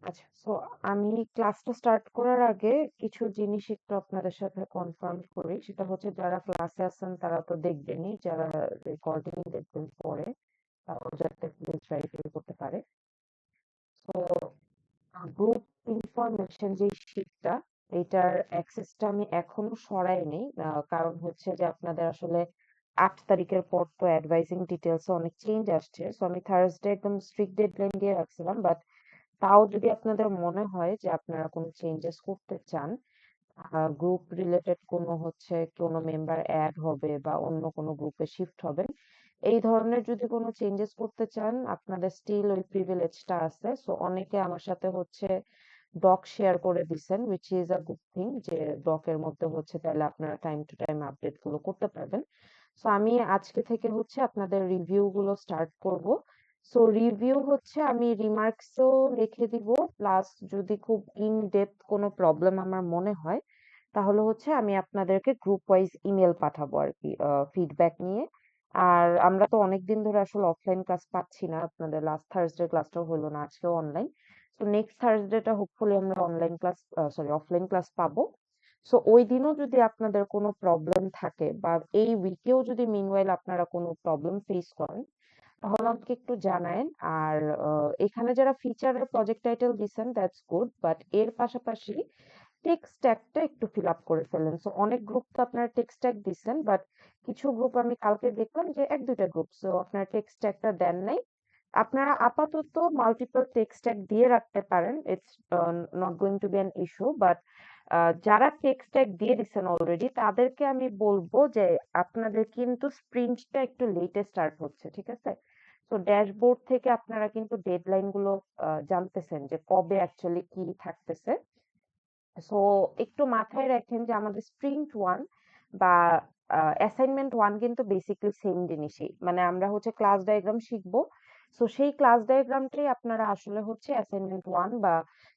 আচ্ছা, সো আমি ক্লাসটা স্টার্ট করার আগে কিছু জিনিস একটু আপনাদের সাথে কনফার্ম করি। সেটা হচ্ছে যারা ক্লাসে আছেন তারা তো দেখবেনই, যারা রেকর্ডিং দেখবেন পরে তারাও যাতে প্লিজ ভেরিফাই করতে পারে। সো গ্রুপ ইনফরমেশন যে শিটটা, এটার অ্যাক্সেসটা আমি এখনো সরাইনি। কারণ হচ্ছে যে আপনাদের আসলে 8 তারিখের পর তো অ্যাডভাইজিং ডিটেলস অনেক চেঞ্জ আসছে। সো আমি থার্সডে একদম স্ট্রিক্ট ডেডলাইন দিয়ে রাখছিলাম, বাট তাও যদি আপনাদের মনে হয় যে আপনারা কোনো চেঞ্জেস করতে চান, গ্রুপ রিলেটেড কোনো কোনো মেম্বার অ্যাড হবে বা অন্য কোনো গ্রুপে শিফট হবেন, এই ধরনের যদি কোনো চেঞ্জেস করতে চান, আপনাদের স্টিল ওই প্রিভিলেজটা আছে। সো অনেকে আমার সাথে ডক শেয়ার করে দিছেন, which is a good thing, যে ডকের মধ্যে তাহলে আপনারা টাইম টু টাইম আপডেট গুলো করতে পারবেন। সো আমি আজকে থেকে আপনাদের রিভিউ গুলো স্টার্ট করব। সো রিভিউ আমি রিমার্কসও রেখে দিব, প্লাস যদি খুব ইন ডেপথ কোনো প্রবলেম আমার মনে হয় তাহলে আমি আপনাদেরকে গ্রুপ ওয়াইজ ইমেল পাঠাবো আর কি, ফিডব্যাক নিয়ে। আর আমরা তো অনেকদিন ধরে আসলে অফলাইন ক্লাস পাচ্ছি না, আপনাদের লাস্ট থার্সডে ক্লাসটাও হলো না, আজকেও অনলাইন। তো নেক্সট থার্সডেটা হোপফুলি আমরা online class, sorry offline class পাবো। সো ওই দিনও যদি আপনাদের কোনো প্রবলেম থাকে বা এই উইকেও যদি মিনওয়াইল আপনারা কোনো প্রবলেম ফেস করেন তাহলে আমাকে একটু জানায়েন। আর এখানে যারা ফিচারের প্রজেক্ট টাইটেল দিছেন দ্যাটস গুড, বাট এর পাশাপাশি টেক্সট স্ট্যাকটা একটু ফিল আপ করে ফেলেন। সো অনেক গ্রুপ তো আপনারা টেক্সট স্ট্যাক দিচ্ছেন, বাট কিছু গ্রুপ আমি কালকে দেখলাম যে এক দুইটা গ্রুপ সো আপনারা টেক্সট স্ট্যাকটা দেন নাই। আপনারা আপাতত মাল্টিপল টেক্সট স্ট্যাক দিয়ে রাখতে পারেন, it's not going to be an issue. But যারা টেক্সট স্ট্যাক দিয়ে দিচ্ছেন অলরেডি তাদেরকে আমি বলবো যে আপনাদের কিন্তু স্প্রিন্টটা একটু লেটে স্টার্ট হচ্ছে, ঠিক আছে? তো ড্যাশবোর্ড থেকে আপনারা কিন্তু ডেডলাইন গুলো জানতেছেন যে কবে অ্যাকচুয়ালি কি থাকতেছে। সো একটু মাথায় রাখেন যে আমাদের স্প্রিন্ট ওয়ান বা অ্যাসাইনমেন্ট ওয়ান কিন্তু বেসিক্যালি সেম জিনিসই, মানে আমরা ক্লাস ডায়াগ্রাম শিখবো। সো সেই ক্লাস ডায়াগ্রামটাই আপনারা আসলে অ্যাসাইনমেন্ট ওয়ান বা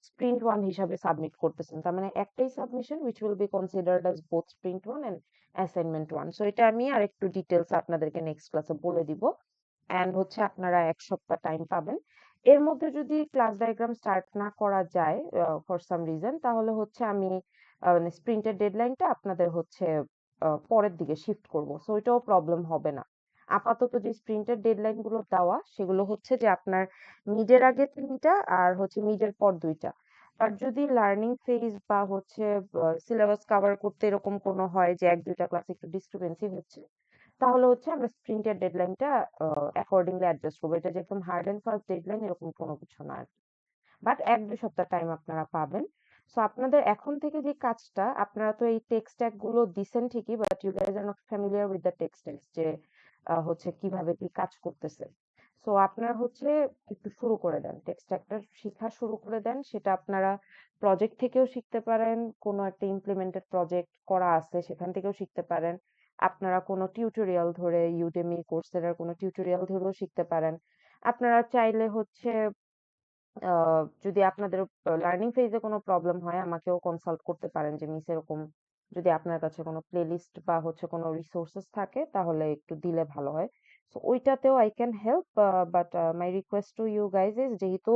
স্প্রিন্ট ওয়ান হিসাবে সাবমিট করতেছেন। তার মানে একটাই submission which will be considered as both sprint one and assignment one. So এটা আমি আর একটু ডিটেলস আপনাদেরকে নেক্সট ক্লাসে বলে দিব। অ্যান্ড আপনারা 1 সপ্তাহ টাইম পাবেন। এর মধ্যে যদি ক্লাস ডায়াগ্রাম স্টার্ট না করা যায় ফর সাম রিজন, তাহলে আমি মানে স্প্রিন্টের ডেডলাইনটা আপনাদের পরের দিকে শিফট করব। সো এটাও প্রবলেম হবে না। আপাতত যে স্প্রিন্টের ডেডলাইন গুলো দেওয়া সেগুলো যে আপনার মিডের আগে 3টা আর মিডের পর 2টা। আর যদি লার্নিং ফেজ বা সিলেবাস কভার করতে এরকম কোনো হয় যে 1-2টা ক্লাস একটু ডিসক্রিপেন্সি হচ্ছে, তাহলে আমরা স্প্রিন্টের ডেডলাইনটা অ্যাকর্ডিংলি অ্যাডজাস্ট করবো। এটা যে একদম হার্ড এন্ড ফাস্ট ডেডলাইন এরকম কোনো কিছু না আরকি। বাট 1-2 সপ্তাহ টাইম আপনারা পাবেন। সো আপনাদের এখন থেকে যে কাজটা, আপনারা তো এই টেক্সট স্ট্যাক গুলো দিছেন ঠিকই, but you guys are not familiar with the tech stacks, যে কিভাবে কি কাজ করতেছে। সো আপনারা একটু শুরু করে দেন, টেক্সট স্ট্যাকটা শিখা শুরু করে দেন। সেটা আপনারা প্রজেক্ট থেকেও শিখতে পারেন, কোনো একটা ইমপ্লিমেন্টেড প্রজেক্ট করা আছে সেখান থেকেও শিখতে পারেন। আপনারা কোনো টিউটোরিয়াল ধরে ইউডেমি, কোর্সেরার কোনো টিউটোরিয়াল ধরেও শিখতে পারেন। আপনারা চাইলে যদি আপনাদের লার্নিং ফেজে কোনো প্রবলেম হয় আমাকেও কনসাল্ট করতে পারেন যে মিস এরকম যদি আপনার কাছে কোনো প্লেলিস্ট বা কোনো রিসোর্সেস থাকে তাহলে একটু দিলে ভালো হয়। সো ওইটাতেও I can help. But my request to you guys is, যেহেতু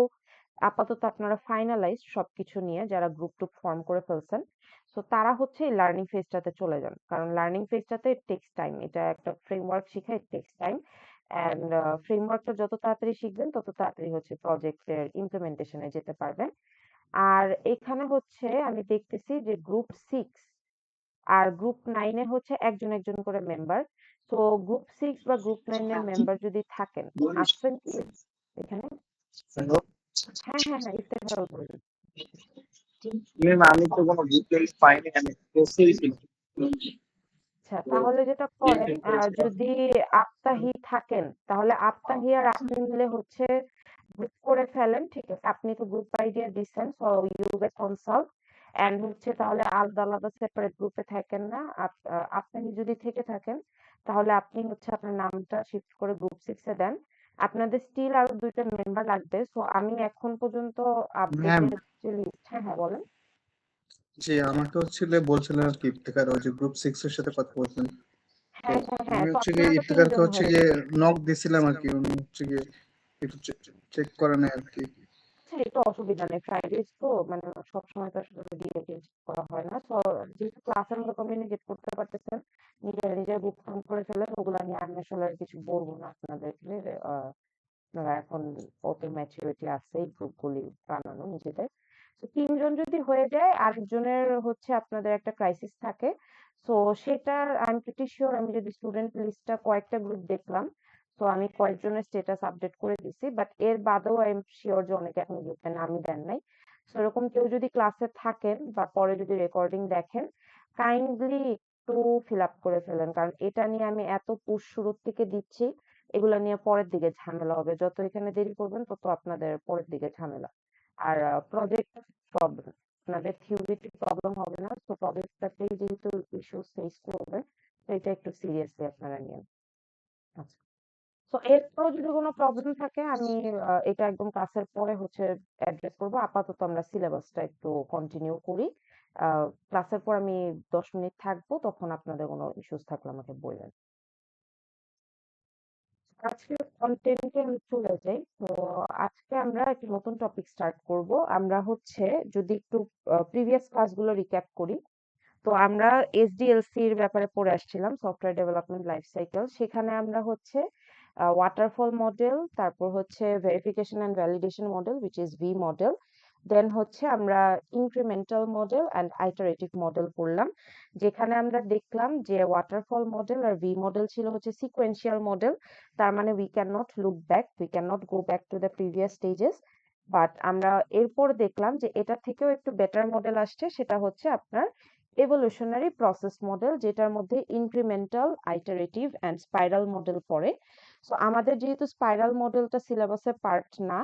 আপাতত আপনারা ফাইনালাইজ সবকিছু নিয়ে যারা গ্রুপ টুপ ফর্ম করে ফেলছেন, সো তারা এই লার্নিং ফেজটাতে চলে যান, কারণ লার্নিং ফেজটাতে টেক্স টাইম, এটা একটা ফ্রেমওয়ার্ক শিখা, টেক্স টাইম। অ্যান্ড ফ্রেমওয়ার্কটা যত তাড়াতাড়ি শিখবেন তত তাড়াতাড়ি প্রজেক্টের ইমপ্লিমেন্টেশনে যেতে পারবেন। আর এখানে আমি দেখতেছি যে গ্রুপ 6 আর গ্রুপ 9 এ একজন একজন করে মেম্বার। তো গ্রুপ 6 বা গ্রুপ 9 এর মেম্বার যদি থাকেন, আসবেন কি এখানে? হ্যালো হ্যাঁ হ্যাঁ হ্যাঁ, ইফতার ভালো করবেন। ম্যাম, আমি তো কোনো ডিটেইলস পাইনি, আমি কোর্সেই ছিলাম। আচ্ছা, তাহলে যেটা করেন, যদি আফতাহি থাকেন তাহলে আফতাহি আর আপনি মিলে গ্রুপ করে ফেলেন, ঠিক আছে? আপনি তো গ্রুপ আইডিয়া দিচ্ছেন, so you get consult. And তাহলে আলাদা আলাদা সেপারেট গ্রুপে থাকেন না। আপনি যদি থেকে থাকেন তাহলে আপনি আপনার নামটা শিফট করে গ্রুপ 6 এ দেন। আপনাদের স্টিল আরো 2টা মেম্বার লাগবে। সো আমি এখন পর্যন্ত ম্যাম, আপডেটেড যে লিস্ট, হ্যাঁ হ্যাঁ বলেন। জি আমাকে বলছিলেন আর কি ইফতেখার, ওই যে গ্রুপ 6 এর সাথে কথা বলছেন। তো হ্যাঁ হ্যাঁ হ্যাঁ, আমি তো আপনারা তো ইফতেখারকে 3 জন হয়ে গিয়ে গেছেন। নক দিছিলাম আর কি, উনি একটু চেক করে নেয় আর কি। হচ্ছে একটু অসুবিধা নেই, ফ্রাইডেজ তো মানে সবসময় তো আসলে রিলেটেড করা হয় না। তো যেহেতু ক্লাসের মতো কমিউনিকেট করতে পারতেছেন, নিজের নিজের বুক ফর্ম করে ফেলেন, ওগুলা নিয়ে আমি আসলে আর কিছু বলবো না আপনাদেরকে। আপনারা এখন অত ম্যাচুরিটি আছে এই গ্রুপগুলি বানানো নিজেদের। তো ৩ জন যদি হয়ে যায়, আরেকজনের হচ্ছে আপনাদের একটা ক্রাইসিস থাকে। সো সেটার আই এম প্রিটি সিওর, আমি যদি স্টুডেন্ট লিস্টটা কয়েকটা গ্রুপ দেখলাম, তো আমি কয়েকজনের স্ট্যাটাস আপডেট করে দিছি, বাট এর বাদেও আই এম শিওর যে অনেকে এখন গ্রুপে নামই দেন নাই। সো এরকম কেউ যদি ক্লাসে থাকেন বা পরে যদি রেকর্ডিং দেখেন, কাইন্ডলি একটু ফিল আপ করে ফেলেন, কারণ এটা নিয়ে আমি এত পুশ শুরুর থেকে দিচ্ছি, এগুলা নিয়ে পরের দিকে ঝামেলা হবে। যত এখানে দেরি করবেন তত আপনাদের পরের দিকে ঝামেলা। আর প্রজেক্ট প্রবলেম, আপনাদের থিওরিতে প্রবলেম হবে না, তো প্রজেক্টটাতেই যেহেতু ইস্যু ফেস করবেন, তো এটা একটু সিরিয়াসলি আপনারা নিন। আচ্ছা, তো এরপরও যদি কোনো প্রবলেম থাকে আমি এটা একদম ক্লাসের পরে হচ্ছে অ্যাড্রেস করবো। আপাতত আমরা সিলেবাসটা একটু কন্টিনিউ করি। ক্লাসের পর আমি 10 মিনিট থাকবো, তখন আপনাদের কোনো ইস্যুস থাকলে আমাকে বলবেন। আজকের কন্টেন্টে আমি চলে যাই। তো আজকে আমরা একটা নতুন টপিক স্টার্ট করব। আমরা হচ্ছে যদি একটু প্রিভিয়াস ক্লাসগুলো রিক্যাপ করি, তো আমরা এসডিএলসি এর ব্যাপারে পড়ে আসছিলাম, সফটওয়্যার ডেভেলপমেন্ট লাইফ সাইকেল। সেখানে আমরা হচ্ছে ওয়াটারফল মডেল, তারপর হচ্ছে verification and validation model which is V model, then হচ্ছে আমরা incremental model and iterative model পড়লাম। যেখানে আমরা দেখলাম যে ওয়াটারফল মডেল আর ভি মডেল ছিল হচ্ছে সিকোয়েন্সিয়াল মডেল। তার মানে we can not look back, we can not go back to the previous stages. But আমরা এরপর দেখলাম যে এটা থেকেও একটু বেটার মডেল আসছে, সেটা হচ্ছে আপনার এভোলিউশনারি প্রসেস মডেল, যেটার মধ্যে ইনক্রিমেন্টাল, আইটারেটিভ এন্ড স্পাইরাল মডেল পড়ে। সো আমাদের যেহেতু স্পাইরাল মডেলটা সিলেবাসের পার্ট না,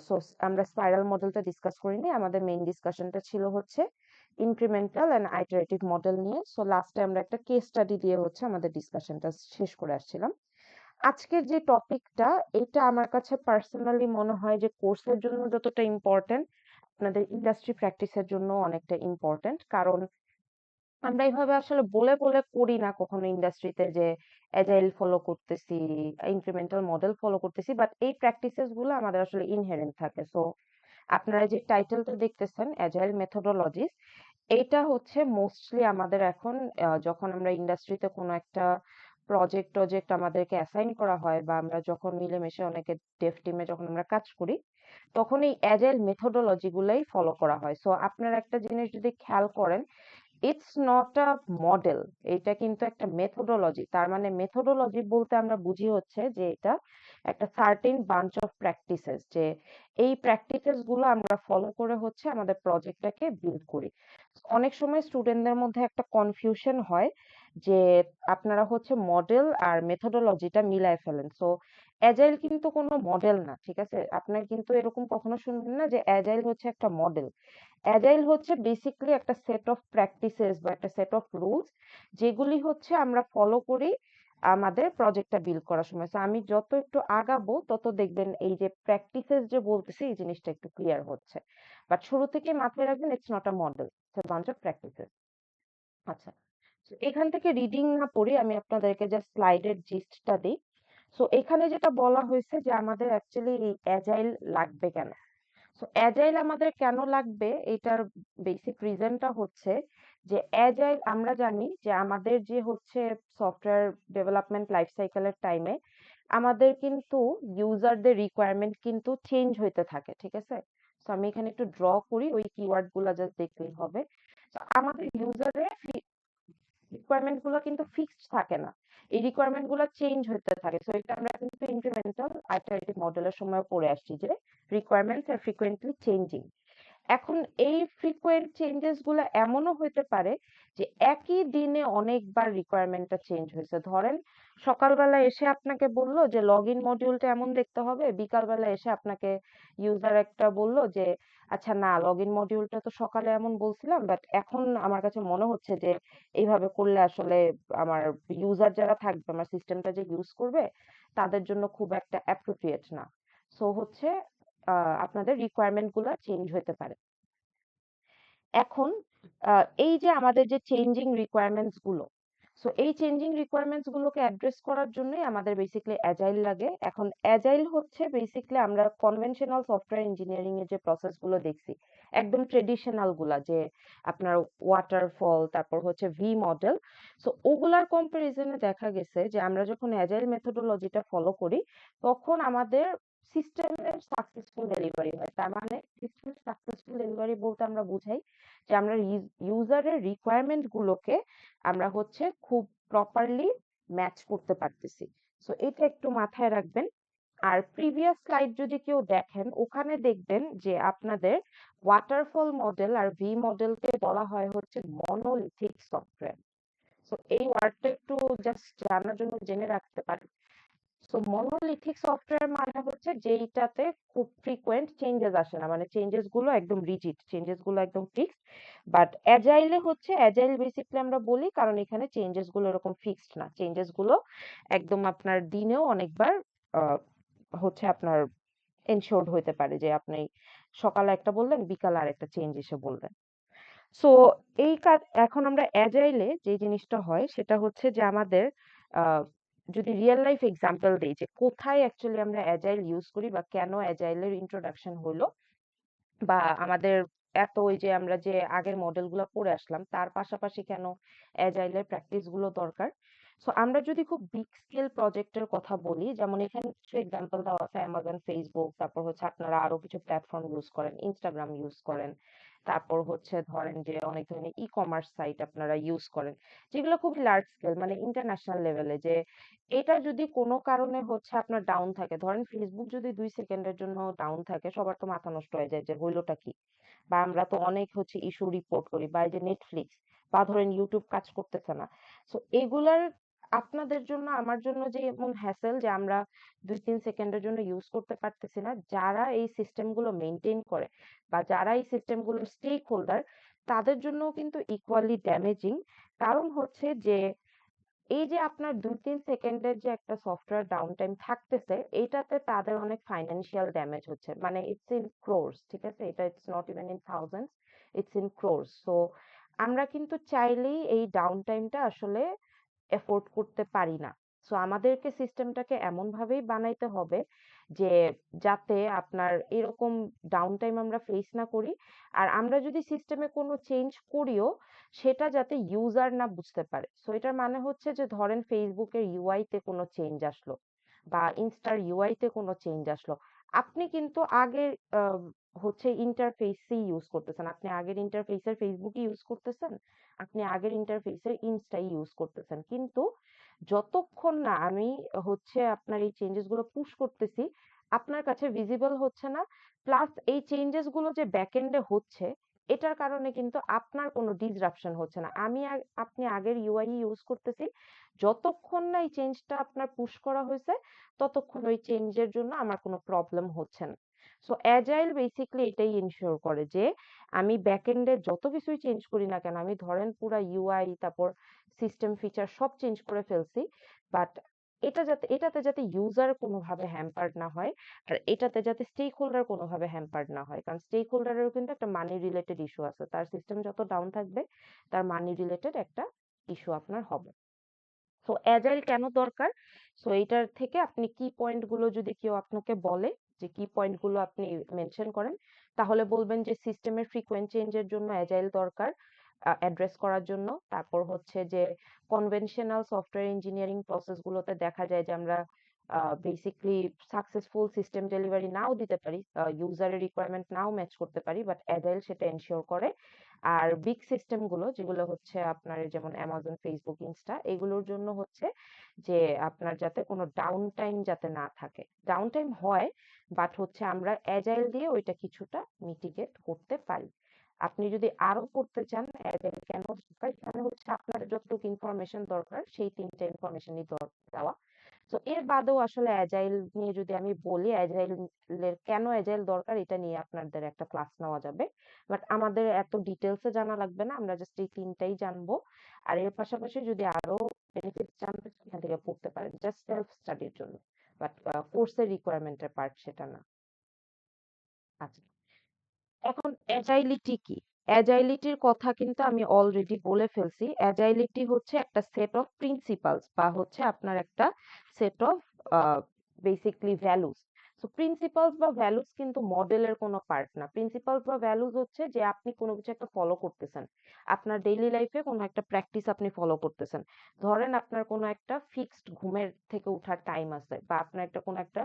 সো আমরা স্পাইরাল মডেলটা ডিসকাস করিনি। আমাদের মেইন ডিসকাশনটা ছিল হচ্ছে ইনক্রিমেন্টাল এন্ড আইটারেটিভ মডেল নিয়ে। সো লাস্টে আমরা একটা কেস স্টাডি দিয়ে হচ্ছে আমাদের ডিসকাশনটা শেষ করে আসছিলাম। আজকের যে টপিকটা, এটা আমার কাছে পার্সোনালি মনে হয় যে কোর্সের জন্য যতটা ইম্পর্টেন্ট, আপনাদের ইন্ডাস্ট্রি প্র্যাকটিসের জন্য অনেকটা ইম্পর্টেন্ট। কারণ আমরা এইভাবে আসলে বলে বলে করি না কখনো ইন্ডাস্ট্রিতে যে অ্যাজাইল ফলো করতেছি, ইনক্রিমেন্টাল মডেল ফলো করতেছি, বাট এই প্র্যাকটিসেস গুলো আমাদের আসলে ইনহেরেন্ট থাকে। সো আপনারা যে টাইটেলটা দেখতেছেন অ্যাজাইল মেথোডোলজিস, এইটা হচ্ছে মোস্টলি আমাদের এখন যখন আমরা ইন্ডাস্ট্রিতে কোনো একটা প্রজেক্ট আমাদেরকে অ্যাসাইন করা হয়, বা আমরা যখন মিলেমিশে অনেকে ডেভ টিমে যখন আমরা কাজ করি, তখন এই অ্যাজাইল মেথোডোলজি গুলাই ফলো করা হয়। সো আপনারা একটা জিনিস যদি খেয়াল করেন, ইটস নট আ মডেল, এটা কিন্তু একটা মেথোডোলজি। তার মানে মেথোডোলজি বলতে আমরা বুঝি হচ্ছে যে এটা একটা সার্টেন বাঞ্চ অফ প্র্যাকটিসেস, যে এই প্র্যাকটিসেস গুলো আমরা ফলো করে হচ্ছে আমাদের প্রজেক্টটাকে বিল্ড করি। অনেক সময় স্টুডেন্টদের মধ্যে একটা কনফিউশন হয় যে আপনারা হচ্ছে মডেল আর মেথোডোলজিটা মিলায় ফেলেন। সো অ্যাজাইল কিন্তু কোনো মডেল না, ঠিক আছে? আপনার কিন্তু এরকম কখনো শুনবেন না যে অ্যাজাইল হচ্ছে একটা মডেল। অ্যাজাইল হচ্ছে বেসিক্যালি একটা সেট অফ প্র্যাকটিসেস বা একটা সেট অফ রুলস, যেগুলি হচ্ছে আমরা ফলো করি আমাদের প্রজেক্টটা বিল্ড করার সময়। তো আমি যত একটু আগাবো তত দেখবেন এই যে প্র্যাকটিসেস যে বলতেছি, এই জিনিসটা একটু ক্লিয়ার হচ্ছে। বাট শুরু থেকে মাথায় রাখবেন it's not a model, it's a bunch of practices. আচ্ছা, তো এখান থেকে রিডিং না পড়ি, আমি আপনাদেরকে জাস্ট স্লাইডের জিস্টটা দিই। সো এখানে যেটা বলা হয়েছে যে আমাদের অ্যাকচুয়ালি এই অ্যাজাইল লাগবে কেন। সো অ্যাজাইল আমাদের কেন লাগবে, এটার বেসিক রিজনটা হচ্ছে যে অ্যাজাইল আমরা জানি যে আমাদের যে হচ্ছে সফটওয়্যার ডেভেলপমেন্ট লাইফ সাইকেলের টাইমে আমাদের কিন্তু ইউজারদের রিকোয়ারমেন্ট কিন্তু চেঞ্জ হইতে থাকে, ঠিক আছে? তো আমি এখানে একটু ড্র করি, ওই কিওয়ার্ড গুলা জাস্ট দেখলেই হবে। তো আমাদের ইউজারের রিকোয়ারমেন্ট গুলো কিন্তু ফিক্সড থাকে না, এই রিকোয়ারমেন্ট গুলো চেঞ্জ হতে থাকে। সো এটা আমরা কিন্তু ইনক্রিমেন্টাল আইটারেটিভ মডেলের সময় পড়ে আসছি যে রিকোয়ারমেন্টস আর ফ্রিকোয়েন্টলি চেঞ্জিং। এখন এই ফ্রিকোয়েন্ট চেঞ্জেস গুলো এমনও হতে পারে যে একই দিনে অনেকবার রিকোয়ারমেন্টটা চেঞ্জ হয়েছে। ধরেন সকালবেলা এসে আপনাকে বললো যে লগ ইন মডিউলটা এমন দেখতে হবে, বিকালবেলা এসে আপনাকে ইউজার একটা বললো যে আচ্ছা না, লগ ইন মডিউলটা তো সকালে এমন বলছিলাম, বাট এখন আমার কাছে মনে হচ্ছে যে এইভাবে করলে আসলে আমার ইউজার যারা থাকবে, আমার সিস্টেমটা যে ইউজ করবে, তাদের জন্য খুব একটা অ্যাপ্রোপ্রিয়েট না। সো হচ্ছে আপনাদের রিকোয়ারমেন্ট গুলো চেঞ্জ হতে পারে। এখন এই যে আমাদের যে চেঞ্জিং রিকোয়ারমেন্টস গুলো, সো এই চেঞ্জিং রিকোয়ারমেন্টস গুলোকে অ্যাড্রেস করার জন্যই আমাদের বেসিক্যালি অ্যাজাইল লাগে। এখন অ্যাজাইল হচ্ছে বেসিক্যালি আমরা কনভেনশনাল সফটওয়্যার ইঞ্জিনিয়ারিং এর যে প্রসেস গুলো দেখছি, একদম ট্রেডিশনাল গুলা, যে আপনার ওয়াটারফল, তারপর হচ্ছে ভি মডেল। সো ওগুলার কম্পারিজনে দেখা গেছে যে আমরা যখন অ্যাজাইল মেথোডোলজিটা ফলো করি, তখন আমাদের সিস্টেমের সাকসেসফুল ডেলিভারি হয়। তার মানে সিস্টেমের সাকসেসফুল ডেলিভারি বলতে আমরা বুঝাই যে আমরা ইউজারের রিকোয়ারমেন্ট গুলোকে আমরা হচ্ছে খুব প্রপারলি ম্যাচ করতে পারতেছি। সো এটা একটু মাথায় রাখবেন। আর প্রিভিয়াস স্লাইড যদি কেউ দেখেন, ওখানে দেখবেন যে আপনাদের ওয়াটারফল মডেল আর ভি মডেলকে বলা হয় হচ্ছে মনোলিথিক সফটওয়্যার। সো এই ওয়ার্ডটা একটু জাস্ট জানার জন্য জেনে রাখতে পারেন। সো মনোলিথিক সফটওয়্যার মানে হচ্ছে যেইটাতে খুব ফ্রিকোয়েন্ট চেঞ্জেস আসে না, মানে চেঞ্জেস গুলো একদম রিজিড, চেঞ্জেস গুলো একদম ফিক্সড। বাট অ্যাজাইলে হচ্ছে, অ্যাজাইল বেসিক্যালি আমরা বলি কারণ এখানে চেঞ্জেস গুলো এরকম ফিক্সড না, চেঞ্জেস গুলো একদম আপনার দিনেও অনেকবার আহ, হচ্ছে আপনার এনশোর্ড হইতে পারে, যে আপনি সকালে একটা বললেন, বিকালে আরেকটা চেঞ্জ এসে বললেন। সো এই কাজ, এখন আমরা অ্যাজাইলে যে জিনিসটা হয় সেটা হচ্ছে যে আমাদের আহ, যদি রিয়েল লাইফ এক্সাম্পল দিই যে কোথায় অ্যাকচুয়ালি আমরা অ্যাজাইল ইউজ করি বা কেন অ্যাজাইলের ইন্ট্রোডাকশন হলো, বা আমাদের এত ওই যে আমরা যে আগের মডেলগুলো পড়ে আসলাম তার পাশাপাশি কেন অ্যাজাইলের প্র্যাকটিস গুলো দরকার। সো আমরা যদি খুব বিগ স্কেল প্রজেক্টের কথা বলি, যেমন এখানে কিছু এক্সাম্পল দেওয়া আছে, অ্যামাজন, ফেসবুক, তারপর হচ্ছে আপনারা আরো কিছু প্ল্যাটফর্ম ইউজ করেন, ইনস্টাগ্রাম ইউজ করেন, তারপর হচ্ছে ধরেন যে অনেক ধরনের ই কমার্স সাইট আপনারা ইউজ করেন, যেগুলো খুব লার্জ স্কেল, মানে ইন্টারন্যাশনাল লেভেলে। যে এটা যদি কোনো কারণে হচ্ছে আপনার ডাউন থাকে, ধরেন ফেসবুক যদি 2 সেকেন্ডের জন্য ডাউন থাকে, সবার তো মাথা নষ্ট হয়ে যায় যে হইলোটা কি। বা আমরা তো অনেক হচ্ছে ইস্যু রিপোর্ট করি, বা এই যে নেটফ্লিক্স বা ধরেন ইউটিউব কাজ করতেছে না। সো এগুলার আপনাদের জন্য আমার জন্য যে এমন হ্যাসেল যে আমরা 2-3 সেকেন্ডের জন্য ইউজ করতে পারতেছি না, যারা এই সিস্টেম গুলো মেনটেন করে বা যারা এই সিস্টেম গুলোর স্টেক হোল্ডার, তাদের জন্য কিন্তু ইকুয়ালি ড্যামেজিং। কারণ হচ্ছে যে এই যে আপনার 2-3 সেকেন্ডের যে একটা সফটওয়্যার ডাউন টাইম থাকতেছে, এটাতে তাদের অনেক ফাইন্যান্সিয়াল ড্যামেজ হচ্ছে, মানে ইটস ইন ক্রোর্স, ঠিক আছে, এটা it's not even in thousands, it's in crores. So আমরা কিন্তু চাইলেই এই ডাউন টাইমটা আসলে এফোর্ড করতে পারি না। সো আমাদেরকে সিস্টেমটাকে এমন ভাবেই বানাইতে হবে যে যাতে আপনার এরকম ডাউন টাইম আমরা ফেস না করি। আর আমরা যদি সিস্টেমে কোনো চেঞ্জ করিও, সেটা যাতে ইউজার না বুঝতে পারে। সো এটার মানে হচ্ছে যে ধরেন ফেসবুকের ইউআই তে কোনো চেঞ্জ আসলো বা ইনস্টার ইউআই তে কোনো চেঞ্জ আসলো, আপনি কিন্তু আগের হচ্ছে ইন্টারফেসই ইউজ করতেছেন, আপনি আগের ইন্টারফেসের ফেসবুকই ইউজ করতেছেন, আপনি আগের ইন্টারফেসের ইনস্টাই ইউজ করতেছেন, কিন্তু যতক্ষণ না আমি হচ্ছে আপনার এই চেঞ্জেস গুলো পুশ করতেছি, আপনার কাছে ভিজিবল হচ্ছে না। প্লাস এই চেঞ্জেস গুলো যে ব্যাকএন্ডে হচ্ছে, এটার কারণে কিন্তু আপনার কোনো ডিসরাপশন হচ্ছে না। আপনি আগের ইউআই ইউজ করতেছি, যতক্ষণ না এই চেঞ্জটা আপনার পুশ করা হয়েছে, ততক্ষণ ওই চেঞ্জের জন্য আমার কোনো প্রবলেম হচ্ছে না। সো অ্যাজাইল বেসিক্যালি এটাই ইনশিওর করে যে আমি ব্যাকএন্ডে যত কিছুই চেঞ্জ করি না কেন, আমি ধরেন পুরা ইউআই, তারপর সিস্টেম ফিচার সব চেঞ্জ করে ফেলছি, বাট এটাতে যাতে ইউজার কোনোভাবে হ্যাম্পার্ড না হয়, আর এটাতে যাতে স্টেক হোল্ডার কোনোভাবে হ্যাম্পার্ড না হয়, কারণ স্টেক হোল্ডারেরও কিন্তু একটা মানি রিলেটেড ইস্যু আছে, তার সিস্টেম যত ডাউন থাকবে, তার মানি রিলেটেড একটা ইস্যু আপনার হবে। সো অ্যাজাইল কেন দরকার? সো এইটার থেকে আপনি কি পয়েন্ট গুলো যদি কেউ আপনাকে বলে, যে কি পয়েন্ট গুলো আপনি মেনশন করেন, তাহলে বলবেন যে সিস্টেমের ফ্রিকোয়েন্ট চেঞ্জের জন্য অ্যাজাইল দরকার অ্যাড্রেস করার জন্য। তারপর হচ্ছে যে কনভেনশনাল সফটওয়্যার ইঞ্জিনিয়ারিং প্রসেস গুলোতে দেখা যায় যে আমরা বেসিকলি সাকসেসফুল সিস্টেম ডেলিভারি নাও দিতে পারি, ইউজারের রিকোয়ারমেন্ট নাও ম্যাচ করতে পারি, বাট অ্যাজাইল সেটা এনশিওর করে। আর বিগ সিস্টেম গুলো যেগুলো হচ্ছে আপনার যেমন অ্যামাজন, ফেসবুক, ইনস্টা, এগুলোর জন্য হচ্ছে যে আপনার যাতে কোনো ডাউন টাইম যাতে না থাকে। ডাউন টাইম হয়, বাট হচ্ছে আমরা অ্যাজাইল দিয়ে ওইটা কিছুটা মিটিগেট করতে পারি। আপনি যদি আরো করতে চান অ্যাজাইল কেন দরকার, এখানে হচ্ছে আপনার যতটুকু ইনফরমেশন দরকার সেই 3টা ইনফরমেশনই দেওয়া। তো এর বাদেও আসলে অ্যাজাইল নিয়ে যদি আমি বলি, অ্যাজাইলের কেন অ্যাজাইল দরকার, এটা নিয়ে আপনাদের একটা ক্লাস নেওয়া যাবে, বাট আমাদের এত ডিটেলসে জানা লাগবে না, আমরা জাস্ট এই 3টাই জানবো। আর এর পাশাপাশি যদি আরো বেনিফিট জানতে চান, এখান থেকে পড়তে পারেন, জাস্ট সেলফ স্টাডির জন্য, বাট কোর্সের রিকোয়ারমেন্টের পার্ট সেটা না। আচ্ছা, এখন অ্যাজাইলিটি কি? অ্যাজাইলিটির কথা কিন্তু আমি অলরেডি বলে ফেলছি। অ্যাজাইলিটি হচ্ছে একটা সেট অফ প্রিন্সিপালস বা হচ্ছে আপনার একটা set of basically values. So principles বা ভ্যালুস কিন্তু মডেলের কোনো পার্ট না। প্রিন্সিপালস বা ভ্যালুস হচ্ছে যে আপনি কোনো কিছু একটা ফলো করতেছেন, আপনার ডেইলি লাইফে কোনো একটা প্র্যাকটিস আপনি ফলো করতেছেন। ধরেন আপনার কোনো একটা ফিক্সড ঘুমের থেকে ওঠার টাইম আছে বা আপনার একটা কোনো একটা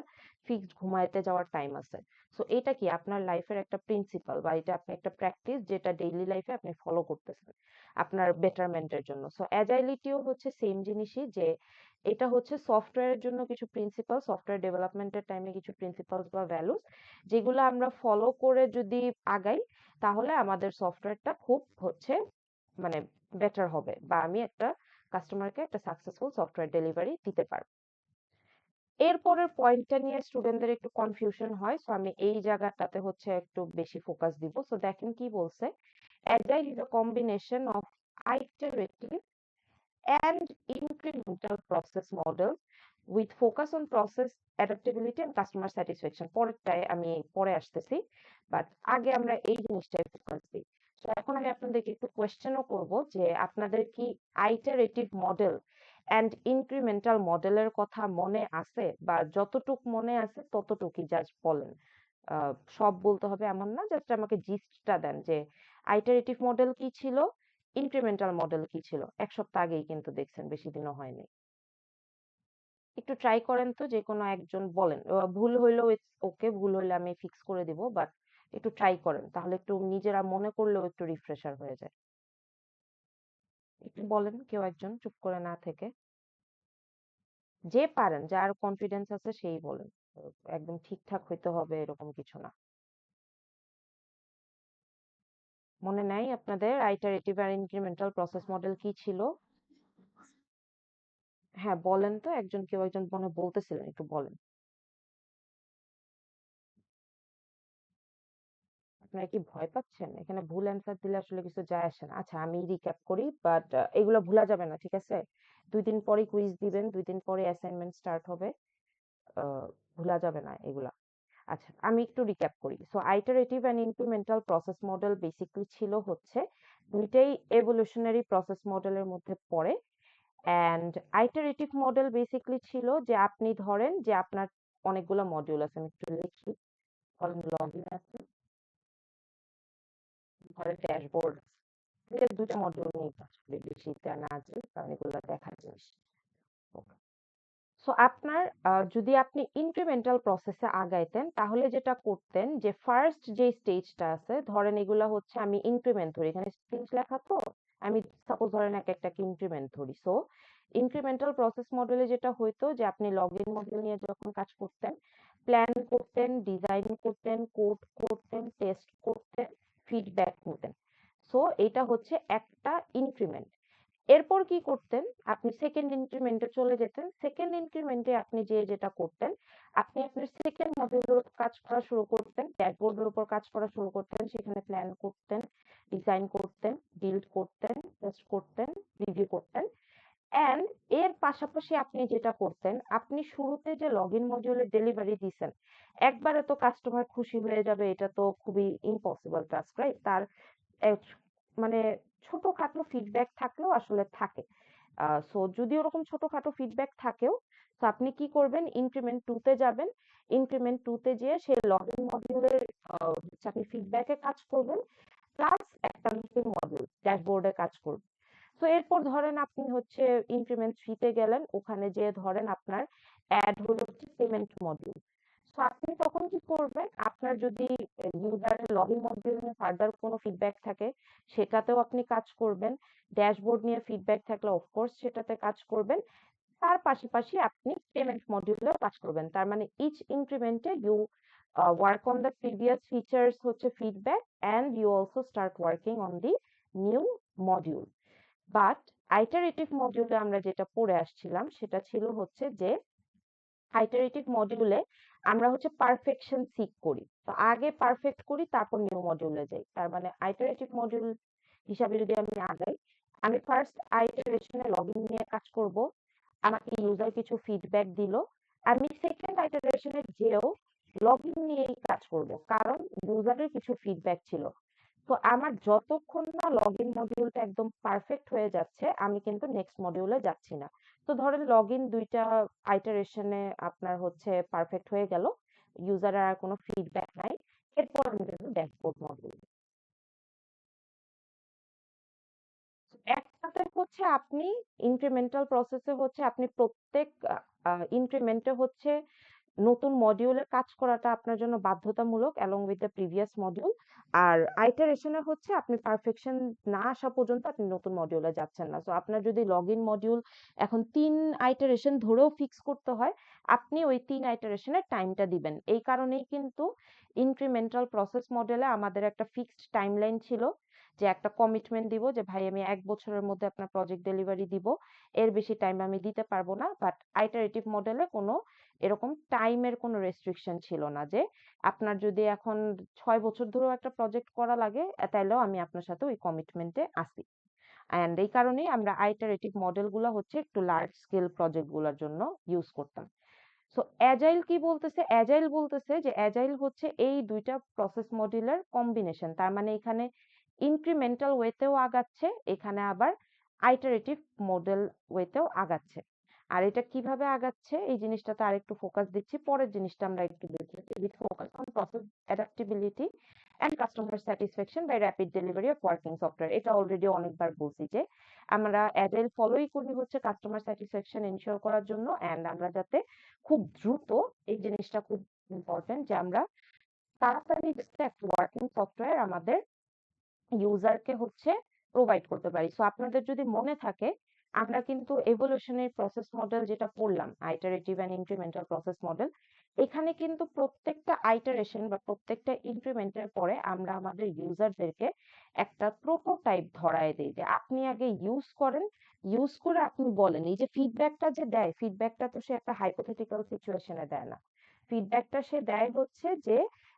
ফিক্সড ঘুমাইতে যাওয়ার টাইম আছে। সো এটা কি আপনার লাইফের একটা প্রিন্সিপাল বা এটা আপনি একটা প্র্যাকটিস যেটা ডেইলি লাইফে আপনি ফলো করতেছেন আপনার বেটারমেন্টের জন্য। সো অ্যাজাইলিটিও হচ্ছে সেম জিনিসই, যে এটা হচ্ছে সফটওয়্যারের জন্য কিছু প্রিন্সিপাল, সফটওয়্যার ডেভেলপমেন্টের টাইমে কিছু প্রিন্সিপালস বা ভ্যালুস যেগুলো আমরা ফলো করে যদি আগাই তাহলে আমাদের সফটওয়্যারটা খুব হচ্ছে মানে বেটার হবে বা আমি একটা কাস্টমারকে একটা সাকসেসফুল সফটওয়্যার ডেলিভারি দিতে পারবো। এরপরের পয়েন্টটা নিয়ে স্টুডেন্টদের একটু কনফিউশন হয়, সো আমি এই জায়গাটাতে হচ্ছে একটু বেশি ফোকাস দিব। সো দেখেন কি বলছে, agile is a combination of iterative and incremental process models with focus on process adaptability and customer satisfaction। পরেরটায় আমি পরে আসতেছি, বাট আগে আমরা এই জিনিসটাই ফোকাস দিই। তো এখন আমি আপনাদেরকে একটু কোয়েশ্চেনও করব যে আপনাদের কি আইটারেটিভ মডেল অ্যান্ড ইনক্রিমেন্টাল মডেলের কথা মনে আছে, বা যতটুক মনে আছে ততটুকুই জাস্ট বলেন। সব বলতে হবে এমন না, জাস্ট আমাকে জিস্টটা দেন যে আইটারেটিভ মডেল কি ছিল, ইনক্রিমেন্টাল মডেল কি ছিল। এক সপ্তাহ আগেই কিন্তু দেখছেন, বেশি দিনও হয়নি। একটু ট্রাই করেন তো, যে কোনো একজন বলেন। ভুল হইলেও ইটস ওকে, ভুল হইলে আমি ফিক্স করে দিব, বাট একটু ট্রাই করেন, তাহলে একটু নিজেরা মনে করলেও একটু রিফ্রেশার হয়ে যায়। একটু বলেন কেউ একজন, চুপ করে না থেকে। যে পারেন, যার কনফিডেন্স আছে সেই বলেন। একদম ঠিকঠাক হইতে হবে এরকম কিছু না। মনে নাই আপনাদের আইটারেটিভ আর ইনক্রিমেন্টাল প্রসেস মডেল কি ছিল? হ্যাঁ বলেন তো, একজন কেউ একজন মনে বলতেছিলেন, একটু বলেন। আপনারা কি ভয় পাচ্ছেন? এখানে ভুল অ্যান্সার দিলে আসলে কিছু যায় আসে না। আচ্ছা আমি রিক্যাপ করি, বাট এগুলো ভুলা যাবে না, ঠিক আছে? 2 দিন পরে কুইজ দিবেন, 2 দিন পরে অ্যাসাইনমেন্ট স্টার্ট হবে। ভুলা যাবে না এগুলা। আচ্ছা আমি একটু রিক্যাপ করি। So iterative and incremental process model basically ছিল হচ্ছে দুইটাই এভোলিউশনারি প্রসেস মডেলের মধ্যে পড়ে। অ্যান্ড আইটারেটিভ মডেল বেসিক্যালি ছিল যে আপনি ধরেন যে আপনার অনেকগুলো মডিউল আছে, আমি একটু লিখি। ধরেন লগইন আছে, ধরেন ড্যাশবোর্ড, এটা দুটো মডিউল নিয়ে কাজ করি, বেশিটা না যে, কারণ এগুলো দেখার জিনিস। সো আপনার যদি আপনি ইনক্রিমেন্টাল প্রসেসে আগাইতেন তাহলে যেটা করতেন যে ফার্স্ট যে স্টেজটা আছে, ধরেন এগুলা হচ্ছে আমি ইনক্রিমেন্ট ধরি, এখানে স্টেজ লেখা তো, আমি সাপোজ ধরেন এক একটাকে ইনক্রিমেন্ট ধরি। সো ইনক্রিমেন্টাল প্রসেস মডেলে যেটা হইতো যে আপনি লগইন মডেল নিয়ে যখন কাজ করতেন, প্ল্যান করতেন, ডিজাইন করতেন, কোড করতেন, টেস্ট করতেন, ফিডব্যাক নিতেন। সো এটা হচ্ছে একটা ইনক্রিমেন্ট। এরপর কি করতেন, আপনি সেকেন্ড ইনক্রিমেন্টে চলে যেতেন। সেকেন্ড ইনক্রিমেন্টে আপনি যে যেটা করতেন, আপনি আপনার সেকেন্ড মডিউলের কাজ করা শুরু করতেন, ড্যাশবোর্ডের উপর কাজ করা শুরু করতেন, সেখানে প্ল্যান করতেন, ডিজাইন করতেন, বিল্ড করতেন, টেস্ট করতেন, রিভিউ করতেন। অ্যান্ড এর পাশাপাশি আপনি যেটা করতেন, আপনি শুরুতে যে লগইন মডিউলের ডেলিভারি দিছেন, একবারে তো কাস্টমার খুশি হয়ে যাবে এটা তো খুবই ইম্পসিবল টাস্ক, রাইট? তার মানে ছোটখাটো ফিডব্যাক থাকলেও আসলে থাকে। সো যদি ওরকম ছোটখাটো ফিডব্যাক থাকেও, তো আপনি কি করবেন, ইনক্রিমেন্ট 2 তে যাবেন। ইনক্রিমেন্ট 2 তে যেয়ে সেই লগইন মডিউলের হচ্ছে আপনি ফিডব্যাকে কাজ করবেন, প্লাস একটা নতুন মডিউল ড্যাশবোর্ডে কাজ করবেন। তো এরপর ধরেন আপনি হচ্ছে ইনক্রিমেন্ট 3 তে গেলেন, ওখানে যেয়ে ধরেন আপনার অ্যাড হলো হচ্ছে পেমেন্ট মডিউল। তো আপনি তখন কি করবেন, আপনার যদি ইউজারের লগইন মডিউল নিয়ে ফার্দার কোনো ফিডব্যাক থাকে সেটাতেও আপনি কাজ করবেন। ড্যাশবোর্ড নিয়ে ফিডব্যাক থাকলে অফকোর্স সেটাতে কাজ করবেন। তার পাশাপাশি আপনি পেমেন্ট মডিউলেও কাজ করবেন। তার মানে ইচ ইনক্রিমেন্টে you work on the previous features হচ্ছে feedback, and you also start working on the new module. But iterative মডিউলে আমরা যেটা পড়ে আসছিলাম সেটা ছিল হচ্ছে যে আইটারেটিভ মডিউলে আমরা হচ্ছে পারফেকশন সিক করি। তো আগে পারফেক্ট করি, তারপর নিউ মডিউলে যাই। তার মানে আইটারেটিভ মডিউল হিসাবে যদি আমি আগাই, আমি ফার্স্ট আইটারেশনে লগইন নিয়ে কাজ করব, আমাকে ইউজার কিছু ফিডব্যাক দিল, আমি সেকেন্ড আইটারেশনে যেও লগইন নিয়েই কাজ করব, কারণ ইউজারের কিছু ফিডব্যাক ছিল। তো আমার যতক্ষণ না লগইন মডিউলটা একদম পারফেক্ট হয়ে যাচ্ছে আমি কিন্তু নেক্সট মডিউলে যাচ্ছি না। তো ধরেন লগইন ২টা আইটারেশনে আপনার হচ্ছে পারফেক্ট হয়ে গেল, ইউজারের আর কোনো ফিডব্যাক নাই, এরপর আমি যাবো ড্যাশবোর্ড মডিউল। একসাথে হচ্ছে আপনি ইনক্রিমেন্টাল প্রসেসে হচ্ছে আপনি প্রত্যেক ইনক্রিমেন্টে হচ্ছে নতুন মডিউলে কাজ করাটা আপনার জন্য বাধ্যতামূলক along with the previous module. আর আইটারেশনে হচ্ছে আপনি পারফেকশন না আসা পর্যন্ত আপনি নতুন মডিউলে যাচ্ছেন না। সো আপনার যদি লগ ইন মডিউল এখন ৩ আইটারেশন ধরেও ফিক্স করতে হয়, আপনি ওই ৩ আইটারেশনের টাইমটা দিবেন। এই কারণেই কিন্তু ইনক্রিমেন্টাল প্রসেস মডেলে আমাদের একটা ফিক্সড টাইমলাইন ছিল, যে একটা কমিটমেন্ট দিব যে ভাই আমি ১ বছরের মধ্যে আপনার প্রজেক্ট ডেলিভারি দিব, এর বেশি টাইম আমি দিতে পারবো না। বাট আইটারেটিভ মডেলে কোনো এরকম টাইমের কোনো রেস্ট্রিকশন ছিল না, যে আপনার যদি এখন ৬ বছর ধরেও একটা প্রজেক্ট করা লাগে তাইলেও আমি আপনার সাথে ওই কমিটমেন্টে আছি। অ্যান্ড এই কারণেই আমরা আইটারেটিভ মডেল গুলা হচ্ছে একটু লার্জ স্কেল প্রজেক্ট গুলার জন্য ইউজ করতাম। সো অ্যাজাইল কি বলতেছে? অ্যাজাইল বলতেছে যে অ্যাজাইল হচ্ছে এই ২টা প্রসেস মডেলের কম্বিনেশন। তার মানে এখানে ইনক্রিমেন্টাল ওয়েতেও আগাচ্ছে, এখানে আবার আইটারেটিভ মডেল ওয়েতেও আগাচ্ছে। আর এটা কিভাবে আগাচ্ছে এই জিনিসটাতে আরেকটু ফোকাস দিচ্ছি, পরের জিনিসটা আমরা একটু দেখি। With focus on process adaptability and customer satisfaction by rapid delivery of working software. এটা অলরেডি অনেকবার বলছি যে আমরা অ্যাজাইল ফলোই করি হচ্ছে কাস্টমার স্যাটিসফ্যাকশন এনশিওর করার জন্য, অ্যান্ড আমরা যাতে খুব দ্রুত, এই জিনিসটা খুব ইম্পর্টেন্ট, যে আমরা তাড়াতাড়ি যাতে একটা ওয়ার্কিং সফটওয়্যার আমাদের ইউজারকে হচ্ছে প্রোভাইড করতে পারি। সো আপনাদের যদি মনে থাকে আমরা কিন্তু এভলিউশনারি প্রসেস মডেল যেটা পড়লাম, আইটারেটিভ এন্ড ইনক্রিমেন্টাল প্রসেস মডেল, এখানে কিন্তু প্রত্যেকটা আইটারেশন বা প্রত্যেকটা ইনক্রিমেন্টের পরে আমরা আমাদের ইউজারদেরকে একটা প্রোটোটাইপ ধরায় দিই, যে আপনি আগে ইউজ করেন, ইউজ করে আপনি বলেন। এই যে ফিডব্যাকটা যে দেয়, ফিডব্যাকটা তো সে একটা হাইপোথেটিক্যাল সিচুয়েশনে দেয় না। ফিডব্যাকটা সে দেয় হচ্ছে যে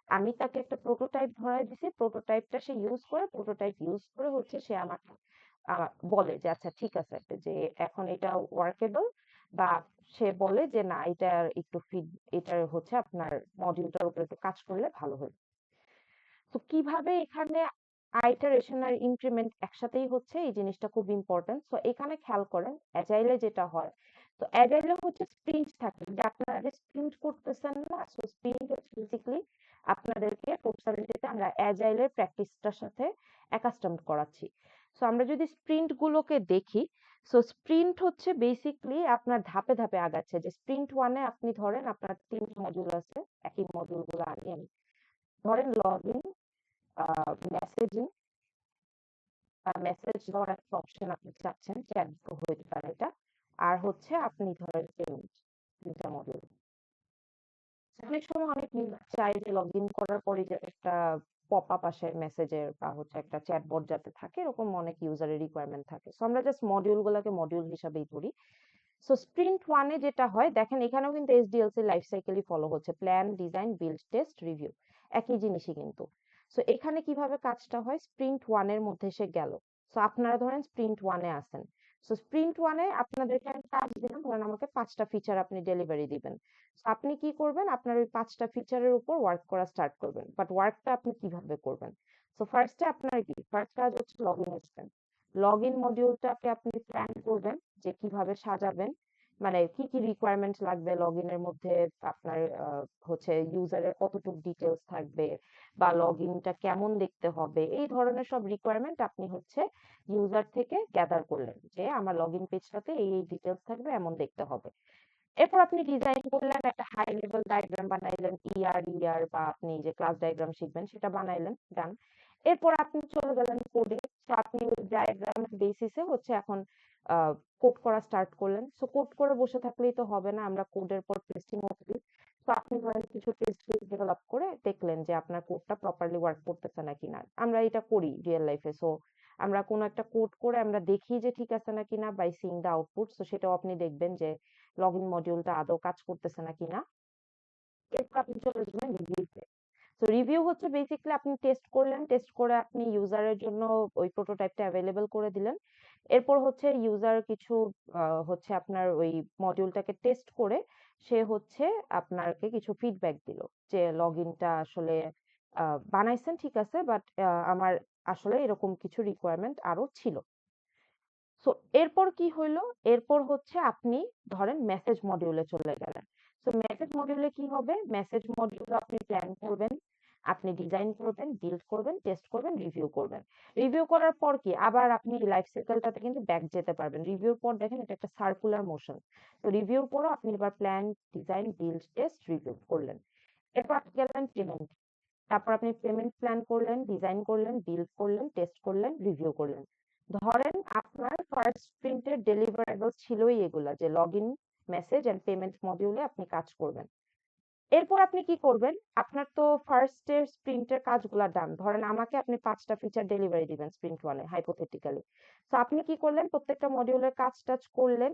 আমি তাকে একটা প্রোটোটাইপ ধরায় দিছি, প্রোটোটাইপটা সে ইউজ করে, প্রোটোটাইপ ইউজ করে হচ্ছে সে আমাকে বলে যে আচ্ছা ঠিক আছে, যে এখন এটা ওয়ার্কেবল, বা সে বলে যে না এটা একটু এটার হচ্ছে আপনার মডিউলটার উপর একটু কাজ করলে ভালো হবে। তো কিভাবে এখানে আইটারেশন আর ইনক্রিমেন্ট একসাথেই হচ্ছে, এই জিনিসটা খুব ইম্পর্টেন্ট। সো এখানে খেয়াল করেন অ্যাজাইলে যেটা হয়, তো অ্যাজাইলে হচ্ছে স্প্রিন্ট থাকে, যে আপনারা আগে স্প্রিন্ট করতেছেন না। সো স্প্রিন্ট হচ্ছে বেসিক্যালি আপনাদেরকে কোর্সারিটিতে আমরা অ্যাজাইলের প্র্যাকটিসটার সাথে অ্যাকাস্টম করাচ্ছি। সো আমরা যদি স্প্রিন্ট গুলোকে দেখি, সো স্প্রিন্ট হচ্ছে বেসিক্যালি আপনার ধাপে ধাপে আগাচ্ছে। যে স্প্রিন্ট ওয়ানে আপনি ধরেন আপনার ৩টা মডিউল আছে, একই মডিউলগুলো আনি আমি। ধরেন লগইন, মেসেজিং, মেসেজ দেওয়ার একটা অপশন আপনি চাচ্ছেন, চ্যাট হইতে পারে এটা। আর হচ্ছে আপনি ধরেন পেমেন্ট, ২টা মডিউল। অনেক সময় অনেক ইউজার চায় যে লগ ইন করার পরে যে একটা পপ আপ আসে মেসেজের, বা হচ্ছে একটা চ্যাটবট যাতে থাকে, এরকম অনেক ইউজারের রিকোয়ারমেন্ট থাকে। সো আমরা জাস্ট মডিউল গুলাকে মডিউল হিসাবেই ধরি। সো স্প্রিন্ট ওয়ানে যেটা হয় দেখেন, এখানেও কিন্তু এসডিএলসি লাইফ সাইকেলই ফলো হচ্ছে, plan, design, build, test, review, একই জিনিসই কিন্তু। সো এখানে কিভাবে কাজটা হয়, স্প্রিন্ট ওয়ানের মধ্যে সে গেল। সো আপনারা ধরেন স্প্রিন্ট ওয়ানে আছেন। সো স্প্রিন্ট ওয়ানে আপনাদেরকে আমি কাজ দিলাম, ধরেন আমাকে ৫টা ফিচার আপনি ডেলিভারি দিবেন। So আপনি কি করবেন, আপনার ওই ৫টা ফিচারের উপর ওয়ার্ক করা স্টার্ট করবেন। বাট ওয়ার্কটা আপনি কিভাবে করবেন? সো ফার্স্টে আপনার কি, ফার্স্ট কাজ হচ্ছে লগ ইন আসবেন। লগ ইন মডিউলটাকে আপনি প্ল্যান করবেন যে কিভাবে সাজাবেন, মানে কি কি রিকোয়ারমেন্ট লাগবে লগ ইনের মধ্যে, আপনার হচ্ছে ইউজারের কতটুকু ডিটেলস থাকবে, বা লগ ইনটা কেমন দেখতে হবে, এই ধরনের সব রিকোয়ারমেন্ট আপনি হচ্ছে ইউজার থেকে গ্যাদার করলেন, যে আমার লগ ইন পেজটাতে এই ডিটেলস থাকবে, এমন দেখতে হবে। এরপর আপনি ডিজাইন করলেন, একটা হাই লেভেল ডায়াগ্রাম বানাইলেন, ইয়ার বা আপনি যে ক্লাস ডায়াগ্রাম শিখবেন সেটা বানাইলেন, ডান। এরপর আপনি চলে গেলেন কোডে। তো আপনি ডায়াগ্রামের বেসিসে হচ্ছে এখন কোড করা স্টার্ট করলেন। সো কোড করে বসে থাকলেই তো হবে না, আমরা কোডের পর টেস্টিং করি। তো আপনি ধরেন কিছু টেস্ট কেস ডেভেলপ করে দেখলেন যে আপনার কোডটা প্রপারলি ওয়ার্ক করতেছে নাকি না। আমরা এটা করি রিয়েল লাইফে। সো আমরা কোনো একটা কোড করে আমরা দেখি যে ঠিক আছে নাকি না, by seeing the output. So সেটাও আপনি দেখবেন যে লগ ইন মডিউলটা আদৌ কাজ করতেছে নাকি না। এরপর আপনি চলে যাবেন রিভিউতে। তো রিভিউ হচ্ছে বেসিক্যালি আপনি টেস্ট করলেন, টেস্ট করে আপনি ইউজারের জন্য ওই প্রোটোটাইপটা অ্যাভেলেবল করে দিলেন। এরপর হচ্ছে ইউজার কিছু হচ্ছে আপনার ওই মডিউলটাকে টেস্ট করে সে হচ্ছে আপনাকে কিছু ফিডব্যাক দিল, যে লগ ইনটা আসলে বানাইছেন ঠিক আছে, বাট আমার আসলে এরকম কিছু রিকোয়ারমেন্ট আরো ছিল। সো এরপর কি হইলো? এরপর হচ্ছে আপনি ধরেন মেসেজ মডিউলে চলে গেলেন। সো মেসেজ মডিউলে কি হবে? মেসেজ মডিউলে আপনি প্ল্যান করবেন, আপনি ডিজাইন করবেন, বিল্ড করবেন, টেস্ট করবেন, রিভিউ করবেন। রিভিউ করার পর কি আবার আপনি লাইফ সাইকেলটাতে কিন্তু ব্যাক যেতে পারবেন। রিভিউর পর দেখেন এটা একটা সার্কুলার মোশন। তো রিভিউর পরও আপনি এবার plan, design, build, test, review করলেন। এরপর আপনি গেলেন পেমেন্ট। তারপর আপনি পেমেন্ট প্ল্যান করলেন, ডিজাইন করলেন, বিল্ড করলেন, টেস্ট করলেন, রিভিউ করলেন। ধরেন আপনার ফার্স্ট স্প্রিন্টের ডেলিভারেবলস ছিলই এগুলা, যে লগইন, মেসেজ এন্ড পেমেন্ট মডিউলে আপনি কাজ করবেন। এরপর আপনি কি করবেন? আপনার তো ফার্স্ট এর স্প্রিন্টের কাজগুলা ডান। ধরেন আমাকে আপনি 5টা ফিচার ডেলিভারি দিবেন স্প্রিন্ট 1 এ হাইপোথেটিক্যালি। তো আপনি কি করলেন? প্রত্যেকটা মডিউলের কাজ-টাজ করলেন।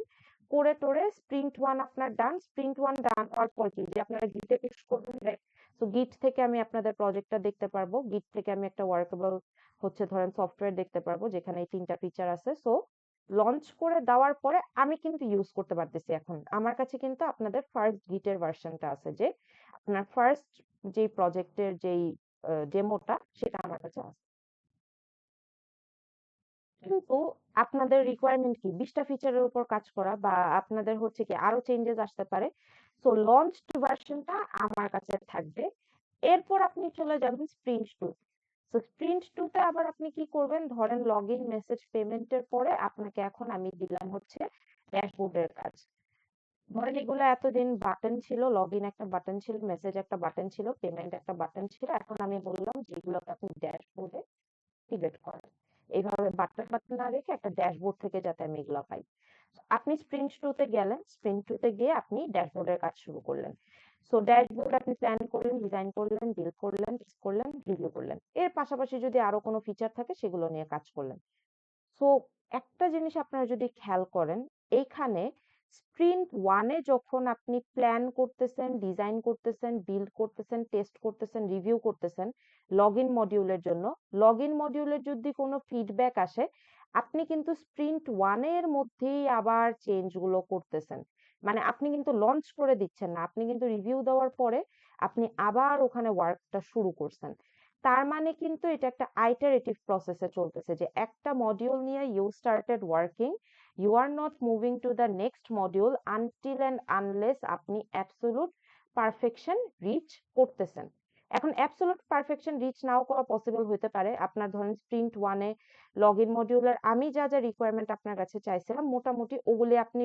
করে টোরে স্প্রিন্ট 1 আপনার ডান। স্প্রিন্ট 1 ডান হওয়ার পর কি যে আপনারা গিটে পুশ করবেন, রাইট? তো গিট থেকে আমি আপনাদের প্রজেক্টটা দেখতে পারবো। গিট থেকে আমি একটা ওয়ার্কেবল হচ্ছে ধরেন সফটওয়্যার দেখতে পারবো যেখানে এই 3টা ফিচার আছে। সো লঞ্চ করে দেওয়ার পরে আমি কিন্তু ইউজ করতে পারতেছি এখন। আমার কাছে কিন্তু আপনাদের ফার্স্ট গিটের ভার্সনটা আছে, যে আপনার ফার্স্ট যে প্রজেক্টের যেই ডেমোটা সেটা আমার কাছে আছে। কিন্তু আপনাদের রিকোয়ারমেন্ট কি 20টা ফিচারের উপর কাজ করা, বা আপনাদের হচ্ছে কি আরো চেঞ্জেস আসতে পারে। সো লঞ্চড ভার্সনটা আমার কাছে থাকবে। এরপর আপনি চলে যাবেন স্প্রিন্ট 2। তো স্প্রিন্ট 2 তে আবার আপনি কি করবেন? ধরেন লগইন, মেসেজ, পেমেন্টের পরে আপনাকে এখন আমি দিলাম হচ্ছে ড্যাশবোর্ডের কাজ। ধরেন এগুলো এতদিন বাটন ছিল, লগইন একটা বাটন ছিল, মেসেজ একটা বাটন ছিল, পেমেন্ট একটা বাটন ছিল। এখন আমি বললাম যেগুলোকে আপনি ড্যাশবোর্ডে সিলেক্ট করেন। এইভাবে বাটন বাটন না রেখে একটা ড্যাশবোর্ড থেকে যাতে আমি এগুলো পাই। আপনি স্প্রিন্ট 2 তে গেলেন, স্প্রিন্ট 2 তে গিয়ে আপনি ড্যাশবোর্ডের কাজ শুরু করলেন। সো ড্যাশবোর্ড আপনি প্ল্যান করলেন, ডিজাইন করলেন, বিল্ড করলেন, টেস্ট করলেন, রিভিউ করলেন। এর পাশাপাশি যদি আরো কোনো ফিচার থাকে সেগুলো নিয়ে কাজ করলেন। সো একটা জিনিস আপনারা যদি খেয়াল করেন, এইখানে স্প্রিন্ট 1 এ যখন আপনি প্ল্যান করতেছেন, ডিজাইন করতেছেন, বিল্ড করতেছেন, টেস্ট করতেছেন, রিভিউ করতেছেন লগইন মডিউলের জন্য, লগইন মডিউলের যদি কোনো ফিডব্যাক আসে, আপনি কিন্তু স্প্রিন্ট 1 এর মধ্যেই আবার চেঞ্জ গুলো করতেছেন। মানে আপনি কিন্তু লঞ্চ করে দিচ্ছেন না, আপনি কিন্তু রিভিউ দেওয়ার পরে আপনি আবার ওখানে ওয়ার্কটা শুরু করছেন। তার মানে কিন্তু এটা একটা আইটারেটিভ প্রসেসে চলতেছে, যে একটা মডিউল নিয়ে you started working, you are not moving to the next module until and unless আপনি অ্যাবসোলুট পারফেকশন রিচ করতেছেন। এখন অ্যাবসোলুট পারফেকশন রিচ নাও করা পসিবল হতে পারে। আপনার ধরেন স্প্রিন্ট 1 এ লগইন মডিউলের আমি যা যা রিকোয়ারমেন্ট আপনার কাছে চাইছিলাম মোটামুটি ওগুলি আপনি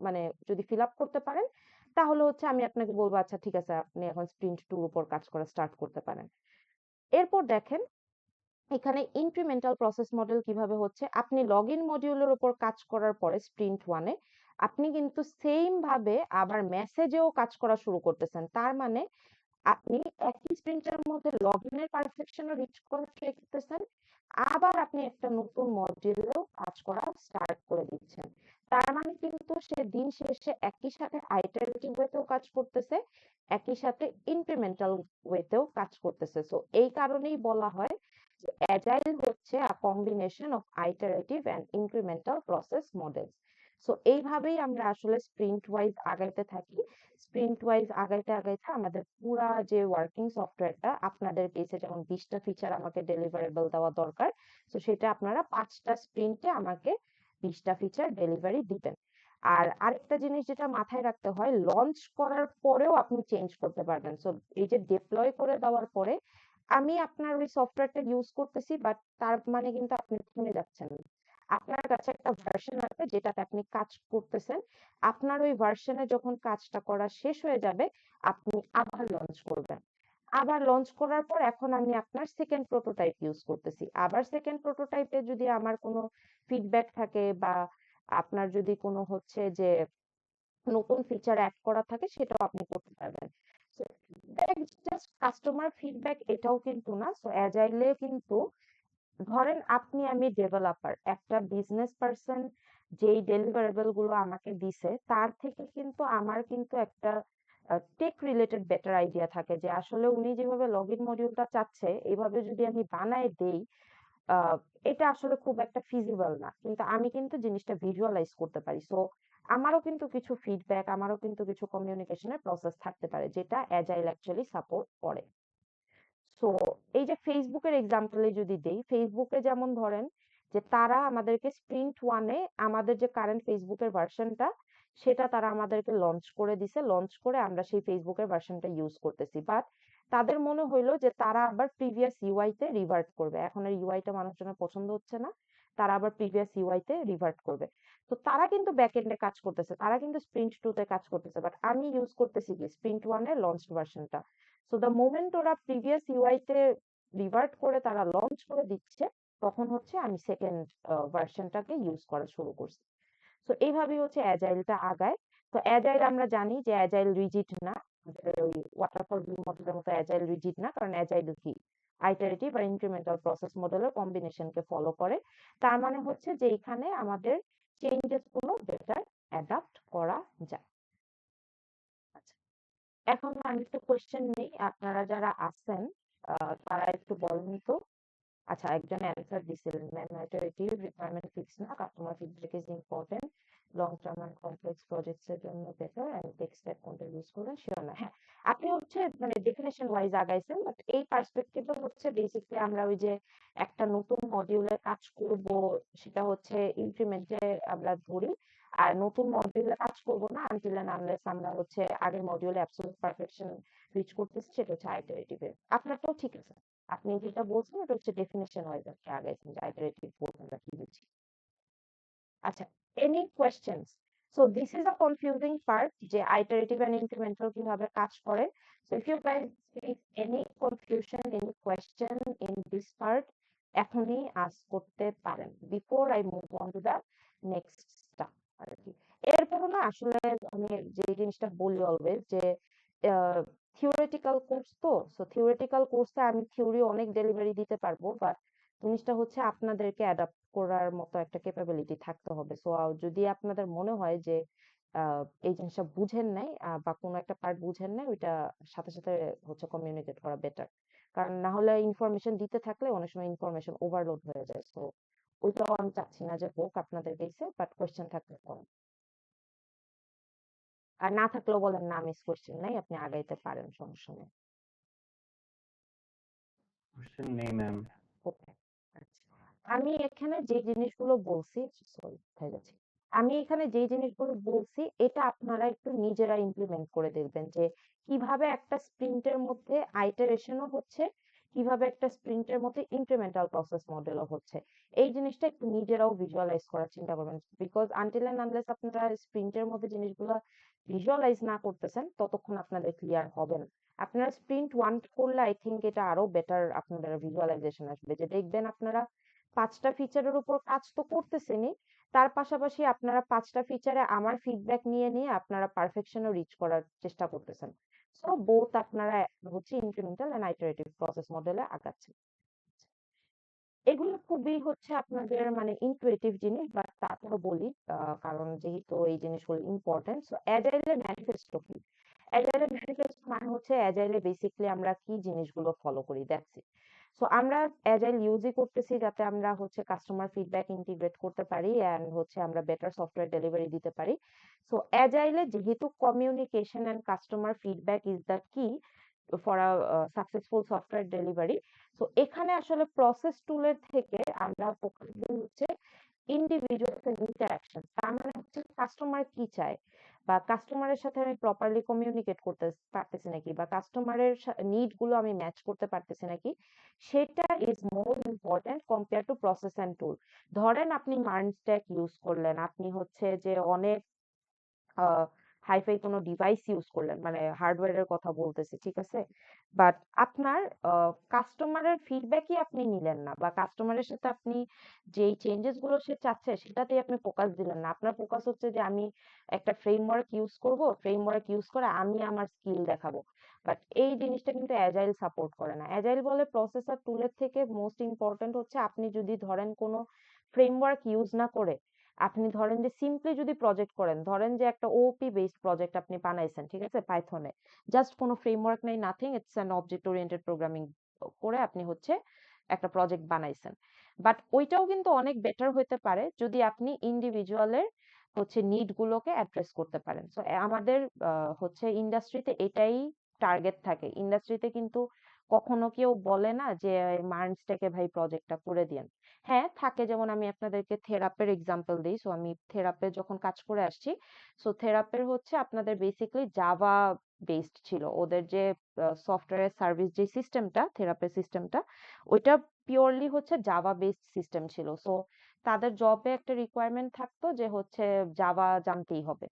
মানে যদি ফিল আপ করতে পারেন, তাহলে হচ্ছে আমি আপনাকে বলবো আচ্ছা ঠিক আছে আপনি এখন স্প্রিন্ট 2 উপর কাজ করা স্টার্ট করতে পারেন। এরপর দেখেন এখানে ইনক্রিমেন্টাল প্রসেস মডেল কিভাবে হচ্ছে। আপনি লগইন মডিউলের উপর কাজ করার পরে স্প্রিন্ট 1 এ আপনি কিন্তু সেম ভাবে আবার মেসেজেও কাজ করা শুরু করতেছেন। তার মানে আপনি একই স্প্রিন্টের মধ্যে লগইনের পারফেকশনও রিচ করে ফেলতেছেন, আবার আপনি একটা নতুন মডিউলেও কাজ করা স্টার্ট করে দিচ্ছেন। তার মানে কিন্তু সে দিন শেষে একই সাথে আইটারেটিভ ওয়েতেও কাজ করতেছে, একই সাথে ইনক্রিমেন্টাল ওয়েতেও কাজ করতেছে। সো এই কারণেই বলা হয় যে অ্যাজাইল হচ্ছে a combination of iterative and incremental process model. So এইভাবেই আমরা আসলে স্প্রিন্ট ওয়াইজ আগাইতে থাকি। স্প্রিন্ট ওয়াইজ আগাইতে আগাইতে আমাদের পুরা যে ওয়ার্কিং সফটওয়্যারটা আপনাদের কেসে যেমন 20টা ফিচার আমাকে ডেলিভারেবল দেওয়া দরকার, তো সেটা আপনারা 5টা স্প্রিন্টে আমাকে 20টা ফিচার ডেলিভারি দিবেন। আর আরেকটা জিনিস যেটা মাথায় রাখতে হয়, লঞ্চ করার পরেও আপনি চেঞ্জ করতে পারবেন। সো এই যে ডিপ্লয় করে দেওয়ার পরে আমি আপনার ওই সফটওয়্যারটা ইউজ করতেছি, বাট তার মানে কিন্তু আপনি থেমে যাচ্ছেন না। আপনার কাছে একটা ভার্সন আছে যেটাতে আপনি কাজ করতেছেন। আপনার ওই ভার্সনে যখন কাজটা করা শেষ হয়ে যাবে, আপনি আবার লঞ্চ করবেন। আবার লঞ্চ করার পর এখন আমি আপনার সেকেন্ড প্রোটোটাইপ ইউজ করতেছি। আবার সেকেন্ড প্রোটোটাইপে যদি আমার কোনো ফিডব্যাক থাকে, বা আপনার যদি কোনো হচ্ছে যে নতুন ফিচার অ্যাড করা থাকে, সেটাও আপনি করতে পারবেন। সো জাস্ট কাস্টমার ফিডব্যাক এটাও কিন্তু না। সো অ্যাজাইলে কিন্তু ধরেন আপনি আমি ডেভেলপার, একটা বিজনেস পার্সন যেই ডেলিভারেবল গুলো আমাকে দিছে তার থেকে কিন্তু আমার কিন্তু একটা টেক রিলেটেড বেটার আইডিয়া থাকে, যে আসলে উনি যেভাবে লগইন মডিউলটা চাচ্ছে এইভাবে যদি আমি বানায় দেই, আহ, এটা আসলে খুব একটা ফিজিবল না, কিন্তু আমি কিন্তু জিনিসটা ভিজুয়ালাইজ করতে পারি। সো আমারও কিন্তু কিছু ফিডব্যাক, আমারও কিন্তু কিছু কমিউনিকেশনের প্রসেস থাকতে পারে যেটা অ্যাজাইল অ্যাকচুয়ালি সাপোর্ট করে। সো এই যে ফেসবুকের এক্সাম্পলে যদি দেই, ফেসবুকে যেমন ধরেন যে তারা আমাদেরকে স্প্রিন্ট ওয়ানে আমাদের যে কারেন্ট ফেসবুকের ভার্সনটা সেটা তারা আমাদেরকে লঞ্চ করে দিছে, লঞ্চ করে আমরা সেই ফেসবুকের ভার্সনটা ইউজ করতেছি। বাট তাদের মনে হইলো যে তারা আবার প্রিভিয়াস ইউআই তে রিভার্ট করবে, এখন আর ইউআইটা মানুষজনের পছন্দ হচ্ছে না, তারা আবার প্রিভিয়াস ইউআই তে রিভার্ট করবে। তো তারা কিন্তু ব্যাকএন্ডে কাজ করতেছে, তারা কিন্তু স্প্রিন্ট টু তে কাজ করতেছে, বাট আমি ইউজ করতেছি কি স্প্রিন্ট ওয়ানের লঞ্চ ভার্সনটা। সো দ্য মোমেন্ট ওরা প্রিভিয়াস ইউআই তে রিভার্ট করে তারা লঞ্চ করে দিচ্ছে, তখন হচ্ছে আমি সেকেন্ড ভার্সনটাকে ইউজ করা শুরু করছি। তো এইভাবেই হচ্ছে অ্যাজাইলটা আগায়। তো অ্যাজাইল আমরা জানি যে অ্যাজাইল রিজিড না, আমাদের ওই ওয়াটারফল ভিউ মডেলের মতো অ্যাজাইল রিজিড না, কারণ অ্যাজাইল কি আইটারেটিভ আর ইনক্রিমেন্টাল প্রসেস মডেলের কম্বিনেশনকে ফলো করে। তার মানে হচ্ছে যে এখানে আমাদের চেঞ্জেস গুলো বেটার অ্যাডাপ্ট করা যায়। আচ্ছা, এখন আমি একটু কোয়েশ্চেন নেই, আপনারা যারা আছেন তারা একটু বলেন তো। আচ্ছা, একজন অ্যান্সার দিছিলেন, ম্যান্ডেটরি রিকোয়ারমেন্ট ফিক্স না, customer feedback is important, long term and complex projects এর জন্য বেটার, এন্ড টেক স্টেপ কোনটা ইউজ করবেন শিওর না। হ্যাঁ, আপনি হচ্ছে মানে ডেফিনেশন ওয়াইজ আগাইছেন, বাট এই পার্সপেক্টিভে হচ্ছে বেসিক্যালি আমরা ওই যে একটা নতুন মডিউলে কাজ করব, সেটা হচ্ছে ইনক্রিমেন্টে আমরা ধরি। আর নতুন মডিউলে কাজ করব না আনটিল এন্ড আনলেস আমরা হচ্ছে আগের মডিউলে অ্যাবসলিউট পারফেকশন রিচ করতেছি, সেটা হচ্ছে আইটারেটিভ। আপনারটাও ঠিক আছে, আপনি যেটা বলছেন ওটা হচ্ছে ডেফিনেশন ওয়াইজ আর কি আগাইছেন যে আইটারেটিভ বলতে আমরা কি বুঝি। আচ্ছা, any questions? So this is a confusing part যে আইটারেটিভ এন্ড ইনক্রিমেন্টাল কিভাবে কাজ করে। So if you guys face any confusion, any question in this part, এখনই আস্ক করতে পারেন before I move on to the next step আর কি। এরপরও না আসলে আমি যে জিনিসটা বলি অলওয়েজ যে থিওরিটিক্যাল কোর্স তো, সো থিওরিটিক্যাল কোর্সে আমি থিওরি অনেক ডেলিভারি দিতে পারবো, বাট জিনিসটা হচ্ছে আপনাদেরকে অ্যাডাপ্ট করার মতো একটা ক্যাপাবিলিটি থাকতে হবে। সো যদি আপনাদের মনে হয় যে এই জিনিসটা বুঝেন নাই বা কোনো একটা পার্ট বুঝেন নাই, ওইটা সাথে সাথে হচ্ছে কমিউনিকেট করা বেটার, কারণ না হলে ইনফরমেশন দিতে থাকলে অনেক সময় ইনফরমেশন ওভারলোড হয়ে যায়। সো ওইটাও আমি চাচ্ছি না যে হোক আপনাদের কেসে, বাট কোয়েশ্চেন থাকলে করেন, আর না থাকলেও বলেন না মিস কোয়েশ্চেন নাই, আপনি আগাইতে পারেন, সমস্যা নেই। কোশ্চেন নেই ম্যাম। ওকে, আচ্ছা। আমি এখানে যে জিনিসগুলো বলছি, সরি হয়ে যাচ্ছে, আমি এখানে যে জিনিসগুলো বলছি এটা আপনারা একটু নিজেরা ইমপ্লিমেন্ট করে দেখবেন যে কিভাবে একটা স্প্রিন্টের মধ্যে আইটারেশনও হচ্ছে, কিভাবে একটা স্প্রিন্টের মধ্যে ইনক্রিমেন্টাল প্রসেস মডেলও হচ্ছে। এই জিনিসটা একটু নিজেরাও ভিজুয়ালাইজ করার চিন্তা করবেন, বিকজ আনটিল এন্ড আনলেস আপনারা স্প্রিন্টের মধ্যে জিনিসগুলো ভিজুয়ালাইজ না করতেছেন ততক্ষণ আপনাদের ক্লিয়ার হবে না। আপনারা স্প্রিন্ট ওয়ান করলে আই থিঙ্ক এটা আরো বেটার আপনাদের ভিজুয়ালাইজেশন আসবে, যে দেখবেন আপনারা 5টা ফিচারের উপর কাজ তো করতেছেনই, তার পাশাপাশি আপনারা 5টা ফিচারে আমার ফিডব্যাক নিয়ে নিয়ে আপনারা পারফেকশনও রিচ করার চেষ্টা করতেছেন। সো বোথ আপনারা হচ্ছে ইনক্রিমেন্টাল এন্ড আইটারেটিভ প্রসেস মডেলে আগাচ্ছেন। এগুলো খুবই হচ্ছে আপনাদের মানে ইনটুইটিভ জিনিস, বাট তারপরে বলি কারণ যেহেতু এই জিনিসগুলো ইম্পর্টেন্ট। সো অ্যাজাইলের ম্যানিফেস্টো কি? অ্যাজাইলের ম্যানিফেস্টো মানে হচ্ছে অ্যাজাইলে বেসিক্যালি আমরা কি জিনিসগুলো ফলো করি, দ্যাটস ইট। সো আমরা অ্যাজাইল ইউজই করতেছি যাতে আমরা হচ্ছে কাস্টমার ফিডব্যাক ইন্টিগ্রেট করতে পারি এন্ড হচ্ছে আমরা বেটার সফটওয়্যার ডেলিভারি দিতে পারি। সো অ্যাজাইলে যেহেতু communication and customer feedback is the key for a successful software delivery, তো এখানে আসলে প্রসেস টুলের থেকে আমরা ফোকাস দিই হচ্ছে ইন্ডিভিজুয়াল ইন্টারাকশন। তার মানে হচ্ছে কাস্টমার কি চায়, বা কাস্টমারের সাথে আমি প্রপারলি কমিউনিকেট করতে পারতেছি নাকি, বা কাস্টমারের নিড গুলো আমি ম্যাচ করতে পারতেছি নাকি, সেটা is more important compare to process and tool. ধরেন আপনি মার্ন স্ট্যাক ইউজ করলেন, আপনি হচ্ছে যে অনেক হাইফাই কোনো ডিভাইস ইউজ করলেন, মানে হার্ডওয়্যারের কথা বলতেছি, ঠিক আছে, বাট আপনার কাস্টমারের ফিডব্যাকই আপনি নিলেন না, বা কাস্টমারের সাথে আপনি যেই চেঞ্জেস গুলো সে চাচ্ছে সেটাতেই আপনি ফোকাস দিলেন না। আপনার ফোকাস হচ্ছে যে আমি একটা ফ্রেমওয়ার্ক ইউজ করব, ফ্রেমওয়ার্ক ইউজ করে আমি আমার স্কিল দেখাবো, বাট এই জিনিসটা কিন্তু অ্যাজাইল সাপোর্ট করে না। অ্যাজাইল বলে প্রসেস আর টুলের থেকে মোস্ট ইম্পর্টেন্ট হচ্ছে আপনি যদি ধরেন কোনো ফ্রেমওয়ার্ক ইউজ না করে, আপনি ধরেন যে সিম্পলি যদি প্রজেক্ট করেন, ধরেন যে একটা ওপি বেসড প্রজেক্ট আপনি বানাইছেন, ঠিক আছে, পাইথনে, জাস্ট কোনো ফ্রেমওয়ার্ক নাই, nothing, it's an object oriented programming করে আপনি হচ্ছে একটা প্রজেক্ট বানাইছেন, বাট ওইটাও কিন্তু অনেক বেটার হতে পারে যদি আপনি ইন্ডিভিজুয়ালের হচ্ছে নিড গুলোকে অ্যাড্রেস করতে পারেন। সো আমাদের হচ্ছে ইন্ডাস্ট্রিতে এটাই টার্গেট থাকে, ইন্ডাস্ট্রিতে কিন্তু কখনো কেউ বলে না যে মার্নসটাকে ভাই প্রজেক্টটা করে দিয়েন। হ্যাঁ থাকে, যেমন আমি আপনাদেরকে থেরাপের এক্সাম্পল দিই। সো আমি থেরাপে যখন কাজ করে আসছি, সো থেরাপের হচ্ছে আপনাদের বেসিক্যালি জাভা বেসড ছিল ওদের যে সফটওয়্যার সার্ভিস যে সিস্টেমটা, থেরাপি সিস্টেমটা, ওইটা পিওরলি হচ্ছে জাভা বেসড সিস্টেম ছিল। সো তাদের জবে একটা রিকোয়ারমেন্ট থাকতো যে হচ্ছে জাভা জানতেই হবে।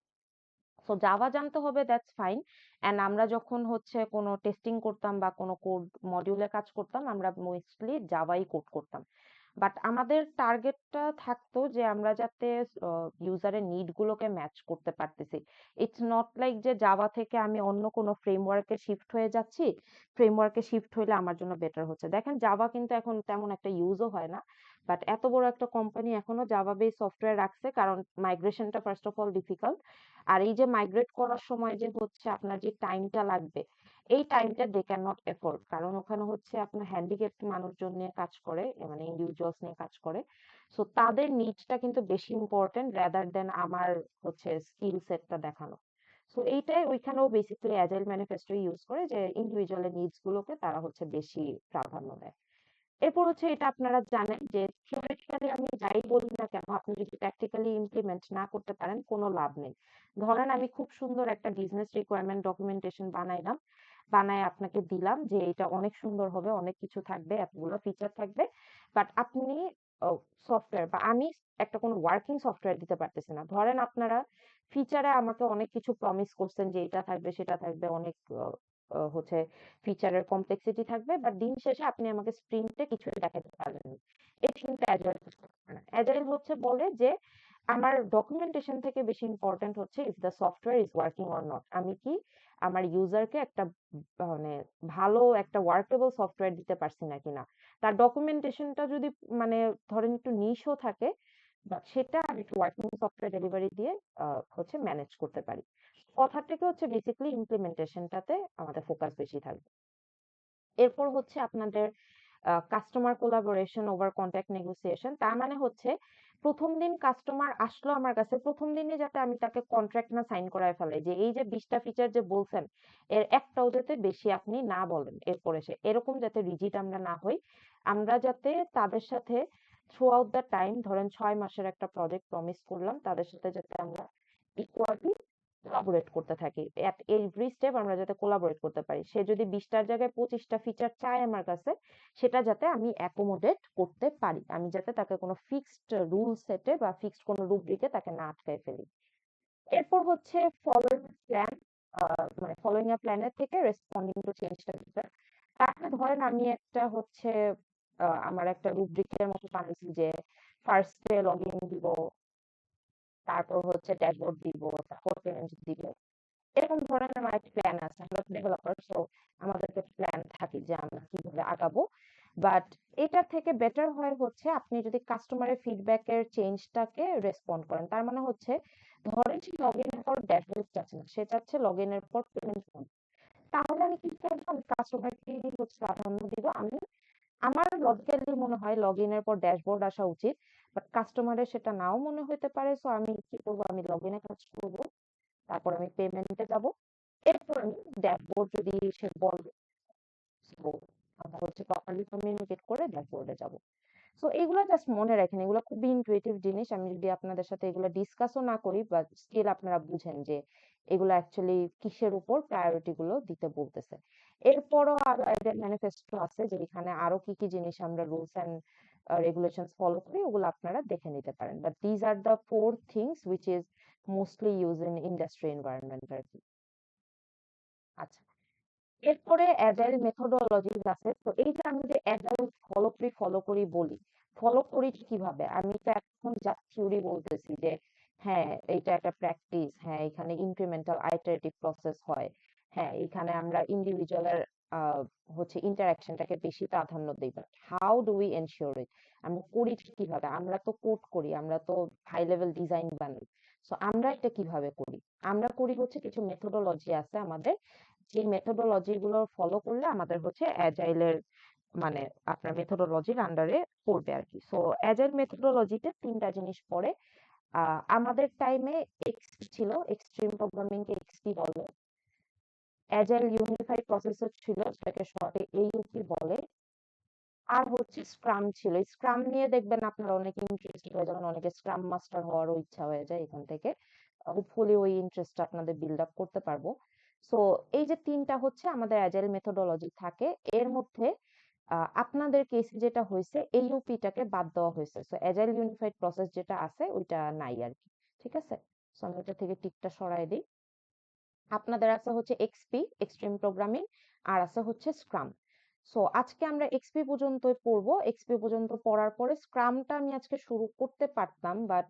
সো জাভা জানতে হবে, দ্যাটস ফাইন। এন্ড আমরা যখন হচ্ছে কোনো টেস্টিং করতাম বা কোনো কোড মডিউলে কাজ করতাম, আমরা মোস্টলি জাভাই কোড করতাম। বাট আমাদের টার্গেটটা থাকতো যে আমরা যাতে ইউজারের নিড গুলোকে ম্যাচ করতে পারতেছি। ইটস নট লাইক যে জাভা থেকে আমি অন্য কোনো ফ্রেমওয়ার্কে শিফট হয়ে যাচ্ছি, ফ্রেমওয়ার্কে শিফট হইলে আমার জন্য বেটার হচ্ছে। দেখেন জাভা কিন্তু এখন তেমন একটা ইউজও হয় না, বাট এত বড় একটা কোম্পানি এখনো জাভা বেস সফটওয়্যার রাখছে, কারণ মাইগ্রেশনটা ফার্স্ট অফ অল ডিফিকাল্ট। আর এই যে মাইগ্রেট করার সময় যে হচ্ছে আপনার যে টাইমটা লাগবে, এই টাইমটা দে ক্যান নট এফোর্ড, কারণ ওখানে হচ্ছে আপনার হ্যান্ডিক্যাপ্ট মানুষজন নিয়ে কাজ করে, মানে ইন্ডিভিজুয়ালস নিয়ে কাজ করে। সো তাদের নিডসটা কিন্তু বেশি ইম্পর্টেন্ট রাদার দেন আমার হচ্ছে স্কিল সেটটা দেখানো। সো এইটাই ওইখানেও বেসিক্যালি অ্যাজাইল ম্যানিফেস্টো ইউজ করে যে ইন্ডিভিজুয়ালের নিডস গুলোকে তারা হচ্ছে বেশি প্রাধান্য দেয়। এরপর হচ্ছে এটা আপনারা জানেন যে থিওরিটিক্যালি আমি যাই বলি না কেন, আপনি যদি প্র্যাকটিক্যালি ইমপ্লিমেন্ট না করতে পারেন কোনো লাভ নেই। ধরেন আমি খুব সুন্দর একটা বিজনেস রিকোয়ারমেন্ট ডকুমেন্টেশন বানাইলাম, বানায় আপনাকে দিলাম যে এটা অনেক সুন্দর হবে, অনেক কিছু থাকবে, এতগুলো ফিচার থাকবে, বাট আপনি সফটওয়্যার বা আমি একটা কোনো ওয়ার্কিং সফটওয়্যার দিতে পারতেছি না। ধরেন আপনারা ফিচারে আমাকে অনেক কিছু প্রমিস করছেন যে এটা থাকবে সেটা থাকবে, অনেক হচ্ছে ফিচারের কমপ্লেক্সিটি থাকবে, বাট দিন শেষে আপনি আমাকে স্প্রিন্টে কিছুই দেখাতে পারবেন না। এটা কিন্তু অ্যাজাইল না। অ্যাজাইল হচ্ছে বলে যে আমার ডকুমেন্টেশন থেকে বেশি ইম্পর্টেন্ট হচ্ছে if the software is working or not. আমি কি আমার ইউজারকে একটা মানে ভালো একটা ওয়ার্কেবল সফটওয়্যার দিতে পারছি না কিনা। তার ডকুমেন্টেশনটা যদি মানে ধরেন একটু নিশও থাকে, বাট সেটা আমি একটু ওয়ার্কিং সফটওয়্যার ডেলিভারি দিয়ে হচ্ছে ম্যানেজ করতে পারি। কথা থেকে হচ্ছে বেসিক্যালি ইমপ্লিমেন্টেশনটাতে আমাদের ফোকাস বেশি থাকবে। এরপর হচ্ছে আপনাদের customer collaboration over contract negotiation. তার মানে হচ্ছে প্রথম দিন কাস্টমার আসলো আমার কাছে, প্রথম দিনে যাতে আমি তাকে কন্ট্রাক্ট না সাইন করায় ফেলাই যে এই যে 20টা ফিচার যে বলছেন এর একটাও যাতে বেশি আপনি না বলেন এরপরে সে, এরকম যাতে রিজিড আমরা না হই। আমরা যাতে তাদের সাথে থ্রু আউট দ্য টাইম, ধরেন 6 মাসের একটা প্রজেক্ট প্রমিস করলাম, তাদের সাথে যাতে আমরা ইকুয়ালি কোলাবোরেট করতে থাকি, এট এভরি স্টেপ আমরা যাতে কোলাবোরেট করতে পারি। সে যদি 20টার জায়গায় 25টা ফিচার চায় আমার কাছে, সেটা যাতে আমি অ্যাকোমোডেট করতে পারি, আমি যাতে তাকে কোনো ফিক্সড রুল সেটে বা ফিক্সড কোনো রুব্রিকে তাকে না আটকায় ফেলি। এরপর হচ্ছে ফলোইং প্ল্যান, মানে ফলোইং এ প্ল্যানের থেকে রেসপন্ডিং টু চেঞ্জটা দিতে। তারপরে ধরেন আমি একটা হচ্ছে আমার একটা রুব্রিকের মতো বানিয়েছি যে ফার্স্টে লগ ইন দিব, তারপর হচ্ছে ড্যাশবোর্ড দিব, তারপর পেমেন্ট দিব। এরকম ধরনের আমার একটা প্ল্যান আছে, আমরা ডেভেলপার, সো আমাদের একটা প্ল্যান থাকে যে আমরা কিভাবে আগাবো। বাট এটার থেকে বেটার হয় হচ্ছে আপনি যদি কাস্টমারের ফিডব্যাকের চেঞ্জটাকে রেসপন্ড করেন। তার মানে হচ্ছে ধরেন সে লগ ইনের পর ড্যাশবোর্ড চাচ্ছে না, সে চাচ্ছে লগ ইনের পর পেমেন্ট করতে। তাহলে আমি কি করবো, আমি কাস্টমারকে হচ্ছে প্রাধান্য দিব। আমি আমার লজিক্যালি মনে হয় লগ ইনের পর ড্যাশবোর্ড আসা উচিত, বাট কাস্টমারের সেটা নাও মনে হতে পারে। সো আমি কি করবো, আমি লগ ইনে কাজ করবো, তারপর আমি পেমেন্টে যাব, এরপর আমি ড্যাশবোর্ড যদি সে বলে, সো আমরা হচ্ছে প্রপারলি কমিউনিকেট করে ড্যাশবোর্ডে যাব। সো এগুলো জাস্ট মনে রাখেন, এগুলো খুবই ইনটুইটিভ জিনিস। আমি যদি আপনাদের সাথে এগুলো ডিসকাসও না করি, বাট স্টিল আপনারা বুঝেন যে এগুলো অ্যাকচুয়ালি কিসের উপর প্রায়োরিটি গুলো দিতে বলতেছে। এরপরও আরো এদের ম্যানিফেস্টো আছে যে এখানে আরো কি কি জিনিস আমরা রুলস এন্ড রেগুলেশনস ফলো করি, ওগুলো আপনারা দেখে নিতে পারেন। But these are the 4 things which is mostly use in industry environment আর কি। আচ্ছা, এরপরে অ্যাজাইল মেথোডোলজিস আছে। তো এই যে আমি যে অ্যাজাইল ফলো করি বলি, ফলো করি কিভাবে, আমি তো এখন যা থিওরি বলতেছি যে হ্যাঁ এটা একটা প্র্যাকটিস, হ্যাঁ এখানে ইনক্রিমেন্টাল আইটারেটিভ প্রসেস হয়, হ্যাঁ এখানে আমরা ইন্ডিভিজুয়ালের হচ্ছে ইন্টারাকশনটাকে বেশি প্রাধান্য দিই, but how do we ensure it, আমরা করি কিভাবে, আমরা তো কোড করি, আমরা তো হাই লেভেল ডিজাইন বানাই। সো আমরা এটা কিভাবে করি, আমরা করি হচ্ছে কিছু মেথোডোলজি আছে আমাদের, যে মেথোডোলজি গুলো ফলো করলে আমাদের হচ্ছে অ্যাজাইলের মানে আপনার মেথোডোলজির আন্ডারে পড়বে আর কি। সো অ্যাজাইল মেথোডোলজিতে 3টা জিনিস পড়ে। আমাদের টাইমে এক্সপি ছিল, এক্সট্রিম প্রোগ্রামিং কে এক্সপি বলে। অ্যাজাইল ইউনিফাইড প্রসেসর ছিল, যেটাকে শর্টে AUP বলে। আর হচ্ছে স্ক্রাম ছিল। স্ক্রাম নিয়ে দেখবেন আপনারা অনেক ইন্টারেস্টেড হয়ে যাবেন, অনেকে স্ক্রাম মাস্টার হওয়ারও ইচ্ছা হয়ে যায় এখান থেকে। হোপফুলি ওই ইন্টারেস্টটা আপনাদের বিল্ড আপ করতে পারবো। সো এই যে 3টা হচ্ছে আমাদের অ্যাজাইল মেথোডোলজি থাকে, এর মধ্যে আপনাদের কেসে যেটা হয়েছে AUP-টাকে বাদ দেওয়া হয়েছে। সো অ্যাজাইল ইউনিফাইড প্রসেস যেটা আছে ওইটা নাই আর কি। ঠিক আছে? সো আমি এটা থেকে টিকটা সরাই দিই। আপনাদের আছে হচ্ছে XP এক্সট্রিম প্রোগ্রামিং, আর আছে হচ্ছে স্ক্রাম। সো আজকে আমরা XP পর্যন্তই পড়বো। XP পর্যন্ত পড়ার পরে স্ক্রামটা আমি আজকে শুরু করতে পারতাম, বাট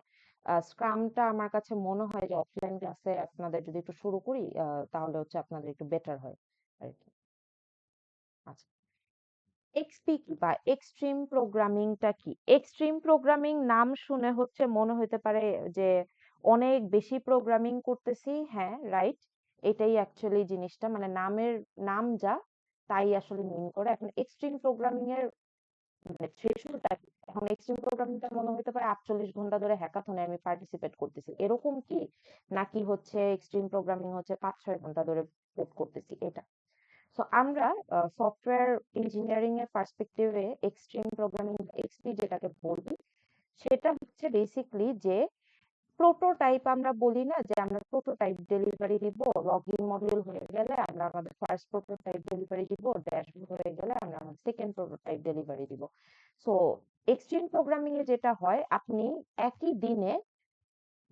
স্ক্রামটা আমার কাছে মনে হয় যে অফলাইন ক্লাসে আপনাদের যদি একটু শুরু করি তাহলে হচ্ছে আপনাদের একটু বেটার হয় আর কি। আচ্ছা, এক্সপি কি বা এক্সট্রিম প্রোগ্রামিংটা কি? এক্সট্রিম প্রোগ্রামিং নাম শুনে হচ্ছে মনে হতে পারে যে অনেক বেশি প্রোগ্রামিং করতেছি। হ্যাঁ, রাইট, এটাই অ্যাকচুয়ালি জিনিসটা, মানে নামের নাম যা তাই আসলে মিন করে। এখন এক্সট্রিম প্রোগ্রামিং এর মানে থ্রেশহোল্ডটা কি? এখন এক্সট্রিম প্রোগ্রামিংটা মনে হতে পারে 48 ঘন্টা ধরে হ্যাকাথনে আমি পার্টিসিপেট করতেছি, এরকম কি? নাকি হচ্ছে এক্সট্রিম প্রোগ্রামিং হচ্ছে 5-6 ঘন্টা ধরে কোড করতেছি, এটা। সো আমরা সফটওয়্যার ইঞ্জিনিয়ারিং এর পার্সপেক্টিভে এক্সট্রিম প্রোগ্রামিং এক্সপি যেটাকে বলি, সেটা হচ্ছে বেসিকলি যে প্রোটোটাইপ, আমরা বলি না যে আমরা প্রোটোটাইপ ডেলিভারি দিব, লগইন মডিউল হয়ে গেলে আমরা আমাদের ফার্স্ট প্রোটোটাইপ ডেলিভারি দিব, ড্যাশবোর্ড হয়ে গেলে আমরা আমাদের সেকেন্ড প্রোটোটাইপ ডেলিভারি দিব। সো এক্সট্রিম প্রোগ্রামিং এ যেটা হয়, আপনি একই দিনে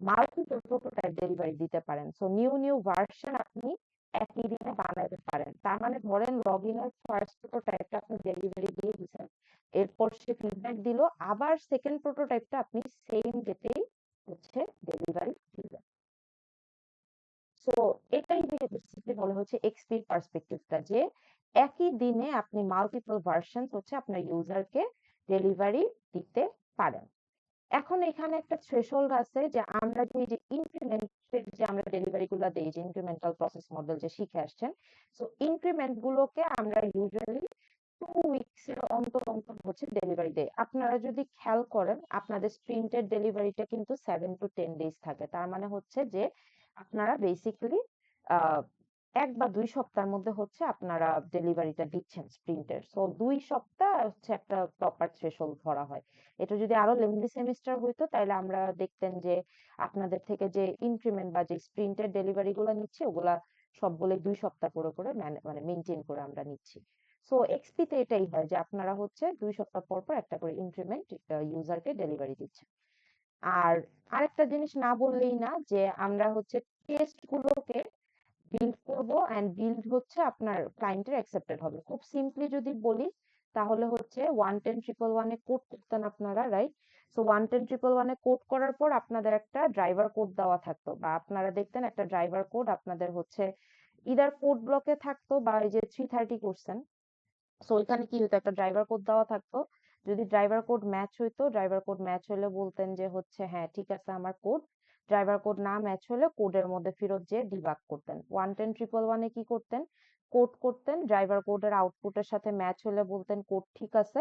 মাল্টিপল প্রোটোটাইপ ডেলিভারি দিতে পারেন। সো নিউ নিউ ভার্সন আপনি একই দিনে বানাতে পারেন। তার মানে ধরেন লগইনের ফার্স্ট প্রোটোটাইপটা আপনি ডেলিভারি দিয়ে দিচ্ছেন, এরপর সে ফিডব্যাক দিল, আবার সেকেন্ড প্রোটোটাইপটা আপনি সেম ডেটেই হচ্ছে ডেলিভারি দিবেন। সো এটাই বেসিক্যালি বলা হচ্ছে এক্সপি পার্সপেক্টিভটা, যে একই দিনে আপনি মাল্টিপল ভার্সন হচ্ছে আপনার ইউজারকে ডেলিভারি দিতে পারেন। এখন এখানে একটা থ্রেশহোল্ড আছে যে আমরা যে ইনক্রিমেন্টেড যে আমরা ডেলিভারি গুলো দেই, যে ইনক্রিমেন্টাল প্রসেস মডেল যে শিখে আসছেন, সো ইনক্রিমেন্ট গুলোকে আমরা ইউজুয়ালি 2 উইকস এর অন্তর অন্তর হচ্ছে ডেলিভারি দেয়। আপনারা যদি খেয়াল করেন আপনাদের স্প্রিন্টের ডেলিভারিটা কিন্তু 7 to 10 ডেজ থাকে। তার মানে হচ্ছে যে আপনারা বেসিক্যালি 1 বা 2 সপ্তাহের মধ্যে হচ্ছে আপনারা ডেলিভারিটা দিচ্ছেন স্প্রিন্টের। সো 2 সপ্তাহ হচ্ছে একটা প্রপার থ্রেশহোল্ড ধরা হয়। এটা যদি আরো লেন্দি সেমিস্টার হইতো তাহলে আমরা দেখতেন যে আপনাদের থেকে যে ইনক্রিমেন্ট বা যে স্প্রিন্টের ডেলিভারি গুলো নিচ্ছে ওগুলা সবগুলো 2 সপ্তাহ করে করে মানে মেনটেন করে আমরা নিচ্ছি। সো এক্সপি তে এটাই হয় যে আপনারা হচ্ছে 2 সপ্তাহ পর পর একটা করে ইনক্রিমেন্ট ইউজারকে ডেলিভারি দিচ্ছেন। আর আরেকটা জিনিস না বললেই না, যে আমরা হচ্ছে টেস্ট গুলোকে বিল্ড করব, এন্ড বিল্ড হচ্ছে আপনার ক্লায়েন্টের অ্যাকসেপ্টেড হবে। খুব সিম্পলি যদি বলি তাহলে হচ্ছে 110.111 এ কোড করতেন আপনারা, রাইট? সো 110.111 এ কোড করার পর আপনাদের একটা ড্রাইভার কোড দেওয়া থাকতো, বা আপনারা দেখতেন একটা ড্রাইভার কোড আপনাদের হচ্ছে ইদার কোড ব্লকে থাকতো বা এই যে 330 করছেন, সো এখানে কি হতো, একটা ড্রাইভার কোড দেওয়া থাকতো। যদি ড্রাইভার কোড ম্যাচ হইতো, ড্রাইভার কোড ম্যাচ হলে বলতেন যে হচ্ছে হ্যাঁ ঠিক আছে আমার কোড। ড্রাইভার কোড না ম্যাচ হলে কোডের মধ্যে ফেরত যেয়ে ডিবাগ করতেন। 110.111 এ কি করতেন, কোড করতেন, ড্রাইভার কোডের আউটপুটের সাথে ম্যাচ হলে বলতেন কোড ঠিক আছে,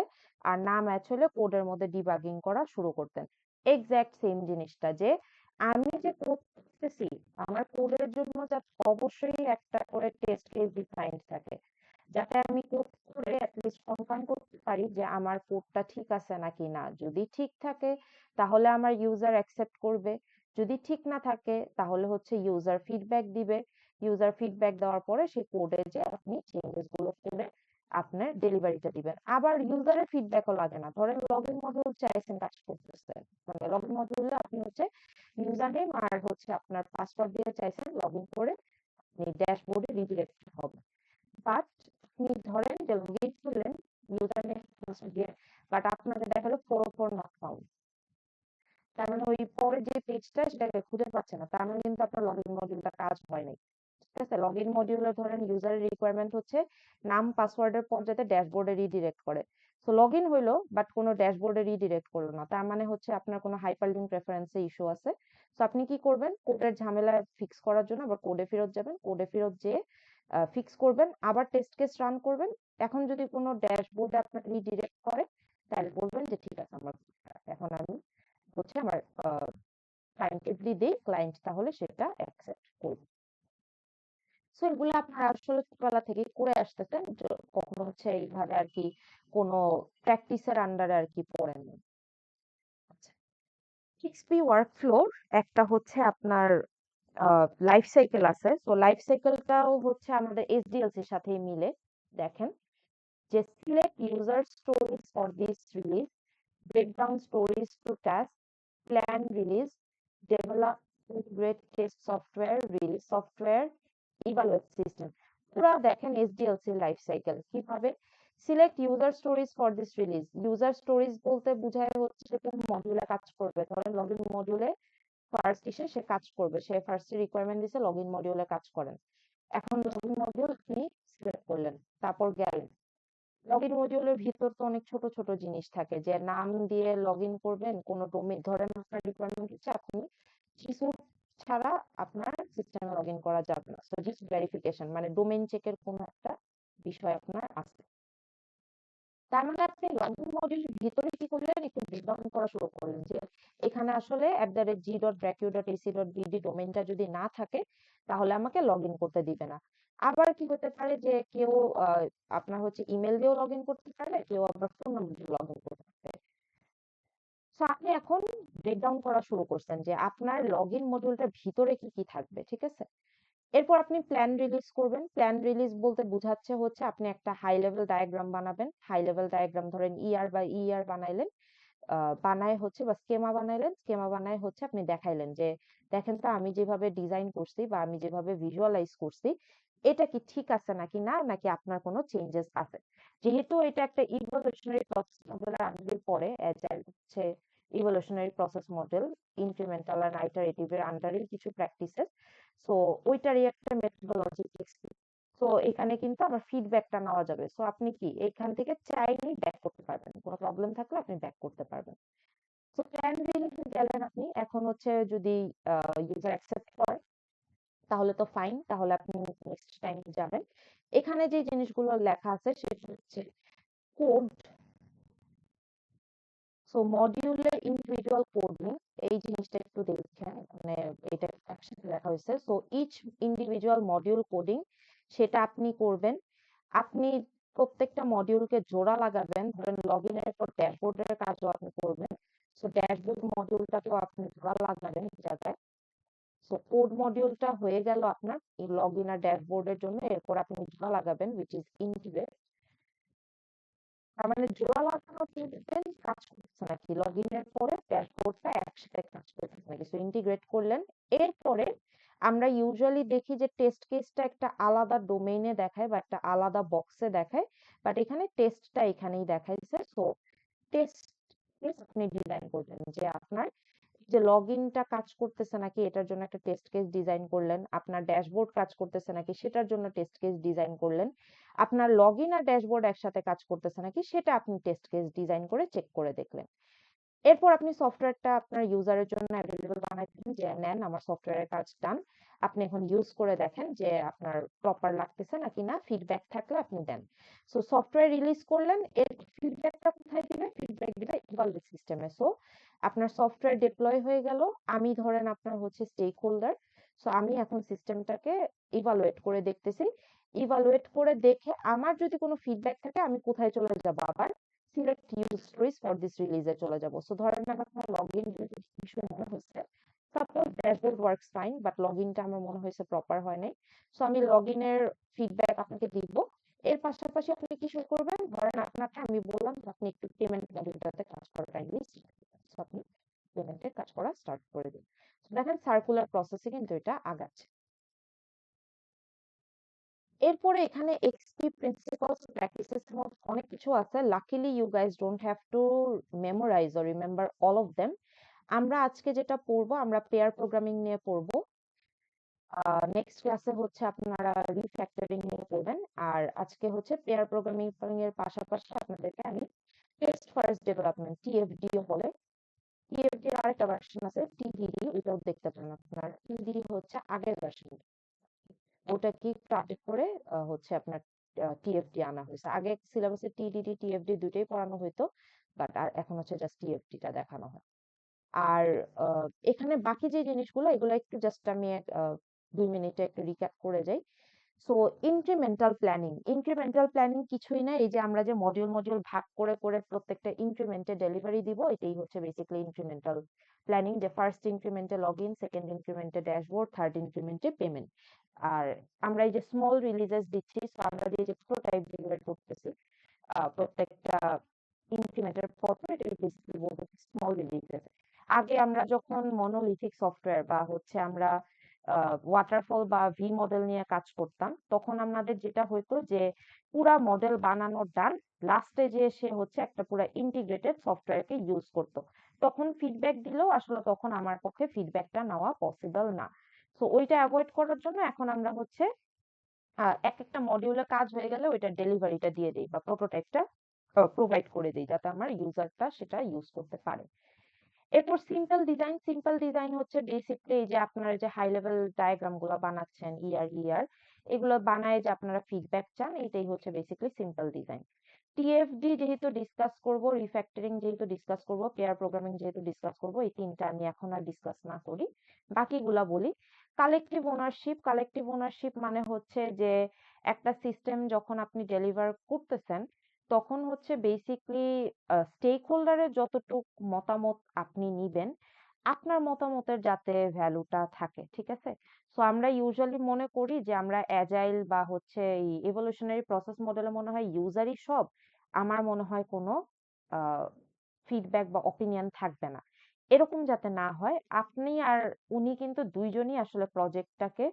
আর না ম্যাচ হলে কোডের মধ্যে ডিবাগিং করা শুরু করতেন। এক্সাক্ট সেম জিনিসটা, যে আমি যে কোড করতেছি আমার কোডের জন্য যাতে অবশ্যই একটা করে টেস্ট কেস ডিফাইন্ড থাকে, যাতে আমি কোড করে অ্যাটলিস্ট কনফার্ম করতে পারি যে আমার কোডটা ঠিক আছে নাকি না। যদি ঠিক থাকে তাহলে আমার ইউজার অ্যাকসেপ্ট করবে, যদি ঠিক না থাকে তাহলে হচ্ছে ইউজার ফিডব্যাক দিবে। ইউজার ফিডব্যাক দেওয়ার পরে সেই কোডে যে আপনি চেঞ্জেস গুলো করে আপনার ডেলিভারিটা দিবেন। আবার ইউজারের ফিডব্যাকও লাগে না। ধরেন লগইন মডিউল চাইছেন কাজ করতেছে, মানে লগইন মডিউলে আপনি হচ্ছে ইউজার নেম আর হচ্ছে আপনার পাসওয়ার্ড দিয়ে চাইছেন লগইন করে আপনি ড্যাশবোর্ডে রিডিরেক্ট হবে। বাট আপনি ধরেন যে লগইন করলেন ইউজার নেম পাসওয়ার্ড দিয়ে, বাট আপনাকে দেখালো 404 নট ফাউন্ড। তার মানে ওই পরে যে পেজটা সেটাকে খুঁজে পাচ্ছে না, তার মানে কিন্তু আপনার লগইন মডিউলটা কাজ হয় নাই। ঠিক আছে, লগইন মডিউলে ধরেন ইউজারের রিকোয়ারমেন্ট হচ্ছে নাম পাসওয়ার্ডের পর যাতে ড্যাশবোর্ডে রিডিরেক্ট করে। সো লগইন হইলো বাট কোনো ড্যাশবোর্ডে রিডিরেক্ট করলো না, তার মানে হচ্ছে আপনার কোনো হাইপারলিংক রেফারেন্সে ইস্যু আছে। সো আপনি কি করবেন, কোডের ঝামেলা ফিক্স করার জন্য আবার কোডে ফেরত যাবেন, কোডে ফেরত যেয়ে ফিক্স করবেন, আবার টেস্ট কেস রান করবেন। এখন যদি কোনো ড্যাশবোর্ডে আপনার রিডিরেক্ট করে তাহলে বলবেন যে ঠিক আছে আমার এখন আমি হচ্ছে আমার ক্লায়েন্টকে যদি দেই, ক্লায়েন্ট তাহলে সেটা অ্যাকসেপ্ট করবে। সো এগুলো আপনারা আসলে ছোটবেলা থেকেই করে আসতেছেন, কখনো হচ্ছে এইভাবে আর কি কোনো প্র্যাকটিসের আন্ডারে আর কি পড়েননি। আচ্ছা, 6P ওয়ার্কফ্লোর একটা হচ্ছে আপনার লাইফ সাইকেল আছে। তো লাইফ সাইকেলটাও হচ্ছে আমাদের এসডিএলসির সাথেই মিলে। দেখেন যে select user stories for this release, break down stories to task, plan release, develop, integrate test software, release software, evaluate system. পুরা দেখেন এসডিএলসি লাইফ সাইকেল কিভাবে। Select user stories for this release, user stories বলতে বোঝায় হচ্ছে কোন মডিউলে কাজ করবে। ধরেন লগইন মডিউলে ফার্স্ট এসে সে কাজ করবে, সে ফার্স্ট রিকোয়ারমেন্ট দিছে লগইন মডিউলে কাজ করেন। এখন লগইন মডিউল আপনি সিলেক্ট করলেন, তারপর গেলেন। লগইন মডিউলের ভিতর তো অনেক ছোট ছোট জিনিস থাকে, যে নাম দিয়ে লগইন করবেন কোনো ডোমেইন। ধরেন আপনার রিকোয়ারমেন্ট হচ্ছে আপনি কিছু ছাড়া আপনার সিস্টেমে লগইন করা যাবে না, সো জাস্ট ভেরিফিকেশন মানে ডোমেইন চেকের কোনো একটা বিষয় আপনার আছে। তার মানে আপনি লগইন মডিউলের ভিতরে কি করলেন, একটু ব্রেকডাউন করা শুরু করলেন যে এখানে আসলে @g.bracu.ac.bd ডোমেইনটা যদি না থাকে তাহলে আমাকে লগইন করতে দিবে না। আবার কি হতে পারে যে কেউ আপনার হচ্ছে ইমেল দিয়েও লগইন করতে পারে, কেউ আবার ফোন নাম্বার দিয়ে লগইন করতে পারে। সো আপনি এখন ব্রেকডাউন করা শুরু করছেন যে আপনার লগইন মডিউলটার ভিতরে কি কি থাকবে, ঠিক আছে। এরপর আপনি প্ল্যান রিলিজ করবেন। প্ল্যান রিলিজ বলতে বোঝাচ্ছে হচ্ছে আপনি একটা হাই লেভেল ডায়াগ্রাম বানাবেন। হাই লেভেল ডায়াগ্রাম ধরেন ইআর বা ইআর বানাইলেন, বানায় হচ্ছে বা স্কেমা বানাইলেন, স্কেমা বানায় হচ্ছে আপনি দেখাইলেন যে দেখেন তো আমি যেভাবে ডিজাইন করছি বা আমি যেভাবে ভিজুয়ালাইজ করছি এটা কি ঠিক আছে নাকি না, নাকি আপনার কোনো চেঞ্জেস আছে। যেহেতু এটা একটা ইভলিউশনারি প্রসেস মডেলের আন্ডারে পড়ে, অ্যাজাইল হচ্ছে ইভলিউশনারি প্রসেস মডেল, ইনক্রিমেন্টাল আর আইটারেটিভ এর আন্ডারে কিছু প্র্যাকটিসেস। সো ওইটারই একটা মেথোডোলজি টেক্সট। সো এখানে কিন্তু আমার ফিডব্যাকটা নেওয়া যাবে। সো আপনি কি এখান থেকে চাইলেই ব্যাক করতে পারবেন, কোনো প্রবলেম থাকলে আপনি ব্যাক করতে পারবেন। সো প্ল্যান রিলিজে গেলেন আপনি, এখন হচ্ছে যদি ইউজার অ্যাকসেপ্ট করে তাহলে তো ফাইন, তাহলে আপনি নেক্সট টাইম যাবেন। এখানে যে জিনিসগুলো লেখা আছে সেটা হচ্ছে কোড। সো মডিউলের ইন্ডিভিজুয়াল কোডিং, এই জিনিসটা একটু দেখেন, মানে এটা একসাথে লেখা হয়েছে। So each individual module coding সেটা আপনি করবেন। আপনি প্রত্যেকটা মডিউলকে জোড়া লাগাবেন, ধরেন লগইন এর পর ড্যাশবোর্ডের কাজও আপনি করবেন। সো ড্যাশবোর্ড মডিউলটাকেও আপনি জোড়া লাগাবেন এই জায়গায়। সো কোড মডিউলটা হয়ে গেল আপনার এই লগইন আর ড্যাশবোর্ডের জন্য। এরপর আপনি জোড়া লাগাবেন which is integrate। তার মানে জোড়া লাগানো দেখবেন কাজ করছে নাকি, লগইন এর পরে ড্যাশবোর্ডটা একসাথে কাজ করতেছে নাকি। সো ইন্টিগ্রেট করলেন। এরপরে আমরা ইউজুয়ালি দেখি যে টেস্ট কেসটা একটা আলাদা ডোমেইনে দেখায় বা একটা আলাদা বক্সে দেখায়, বাট এখানে টেস্টটা এখানেই দেখাইছে। সো টেস্ট কেস আপনি ডিজাইন করবেন যে আপনার যে লগইনটা কাজ করতেছে নাকি এটার জন্য একটা টেস্ট কেস ডিজাইন করলেন, আপনার ড্যাশবোর্ড কাজ করতেছে নাকি সেটার জন্য টেস্ট কেস ডিজাইন করলেন, আপনার লগইন আর ড্যাশবোর্ড একসাথে কাজ করতেছে নাকি সেটা আপনি টেস্ট কেস ডিজাইন করে চেক করে দেখলেন। এরপর আপনি সফটওয়্যারটা আপনার ইউজারের জন্য অ্যাভেলেবল বানাই দিলেন যে নেন আমার সফটওয়্যারের কাজ ডান, আপনি এখন ইউজ করে দেখেন যে আপনার প্রপার লাগতেছে নাকি না, ফিডব্যাক থাকলে আপনি দেন। সো সফটওয়্যার রিলিজ করলেন, এর ফিডব্যাকটা কোথায় দিবেন, ফিডব্যাক দিবে ইভালুয়েট সিস্টেমে। সো আপনার সফটওয়্যার ডিপ্লয় হয়ে গেল। আমি ধরেন আপনার হচ্ছে স্টেক হোল্ডার, সো আমি এখন সিস্টেমটাকে ইভালুয়েট করে দেখতেছি। ইভালুয়েট করে দেখে আমার যদি কোনো ফিডব্যাক থাকে আমি কোথায় চলে যাব, আবার select use stories for this রিলিজে চলে যাব। সো ধরেন আমার লগইন ইস্যু মনে হচ্ছে, suppose dashboard works fine but লগইনটা আমার মনে হয়েছে প্রপার হয় নাই। সো আমি লগইনের ফিডব্যাক আপনাকে দিব। এর পাশাপাশি আপনি কি শুরু করবেন, ধরেন আপনাকে আমি বললাম যে আপনি একটু পেমেন্ট মডিউলটাতে কাজ করা কাইন্ডলি, সো আপনি পেমেন্টের কাজ করা স্টার্ট করে দিন। দেখেন সার্কুলার প্রসেসে কিন্তু এটা আগাচ্ছে। এরপরে এখানে এক্সপি প্রিন্সিপালস প্র্যাকটিসেস অনেক কিছু আছে। Luckily you guys don't have to memorise or remember all of them. আমরা আজকে যেটা পড়বো আমরা পেয়ার প্রোগ্রামিং নিয়ে পড়বো। নেক্সট ক্লাসে হচ্ছে আপনারা রিফ্যাক্টরিং নিয়ে পড়বেন। আর আজকে হচ্ছে পেয়ার প্রোগ্রামিং এর পাশাপাশি আপনাদেরকে আমি টেস্ট ফার্স্ট ডেভেলপমেন্ট টিএফডিও বলে, টিএফডি এর আরেকটা ভার্সন আছে টিডিডি, এটাও দেখতে পারেন। আপনার টিডিডি হচ্ছে আগের ভার্সন, ওটা কি আপডেট করে হচ্ছে আপনার টিএফডি আনা হয়েছে। আগে সিলেবাসে টিডিডি টিএফডি দুটোই পড়ানো হতো, বাট আর এখন হচ্ছে জাস্ট টিএফডি টা দেখানো হয়। আর এখানে বাকি যে জিনিসগুলো এগুলো একটু জাস্ট আমি 2 মিনিটে একটু রিক্যাপ করে যাই। সো ইনক্রিমেন্টাল প্ল্যানিং কিছুই না, এই যে আমরা যে মডিউল ভাগ করে করে প্রত্যেকটা ইনক্রিমেন্টে ডেলিভারি দিব, এটাই হচ্ছে বেসিক্যালি ইনক্রিমেন্টাল প্ল্যানিং। যে ফার্স্ট ইনক্রিমেন্টে লগ ইন, সেকেন্ড ইনক্রিমেন্টে ড্যাশবোর্ড, থার্ড ইনক্রিমেন্টে পেমেন্ট। আর আমরা এই যে স্মল রিলিজেস দিচ্ছি, so আমরা যে প্রোটোটাইপ ডেলিভার করতেছি প্রত্যেকটা ইনক্রিমেন্টের পর এটা বেসিক্যালি বলবো স্মল রিলিজেস। আগে আমরা যখন মনোলিথিক সফটওয়্যার বা হচ্ছে আমরা ওয়াটারফল বা ভি মডেল নিয়ে কাজ করতাম, তখন আমাদের যেটা হইতো যে পুরা মডেল বানানোর ডান, লাস্টে যে সে হচ্ছে একটা পুরা ইন্টিগ্রেটেড সফটওয়্যারকে ইউজ করতো। তখন ফিডব্যাক দিলেও আসলে তখন আমার পক্ষে ফিডব্যাকটা নেওয়া পসিবল না। তো ওইটা অ্যাভয়েড করার জন্য এখন আমরা হচ্ছে এক একটা মডিউলে কাজ হয়ে গেলে ওইটা ডেলিভারিটা দিয়ে দিই বা প্রোটোটাইপটা প্রোভাইড করে দিই, যাতে আমার ইউজারটা সেটা ইউজ করতে পারে। এরপর সিম্পল ডিজাইন হচ্ছে বেসিকলি যে আপনারা যে হাই লেভেল ডায়াগ্রাম গুলো বানাচ্ছেন ইয়ার এগুলো বানায় যে আপনারা ফিডব্যাক চান, এটাই হচ্ছে বেসিকলি সিম্পল ডিজাইন। টিএফডি যেহেতু ডিসকাস করব, রিফ্যাক্টরিং যেহেতু ডিসকাস করব, পেয়ার প্রোগ্রামিং যেহেতু ডিসকাস করব, এই তিনটা আমি এখন আর ডিসকাস না করি, বাকিগুলা বলি। কালেকটিভ ওনারশিপ মানে হচ্ছে যে একটা সিস্টেম যখন আপনি ডেলিভার করতেছেন, তখন হচ্ছে বেসিকলি স্টেক হোল্ডারের যতটুক মতামত আপনি নিবেন, আপনার মতামতের যাতে ভ্যালুটা থাকে, ঠিক আছে? সো আমরা ইউজুয়ালি মনে করি যে আমরা অ্যাজাইল বা হচ্ছে এই এভলিউশনারি প্রসেস মডেলে মনে হয় ইউজারই সব, আমার মনে হয় কোনো ফিডব্যাক বা অপিনিয়ন থাকবে না। এরকম যাতে না হয়, আপনি আর উনি কিন্তু দুইজনই আসলে প্রজেক্টটাকে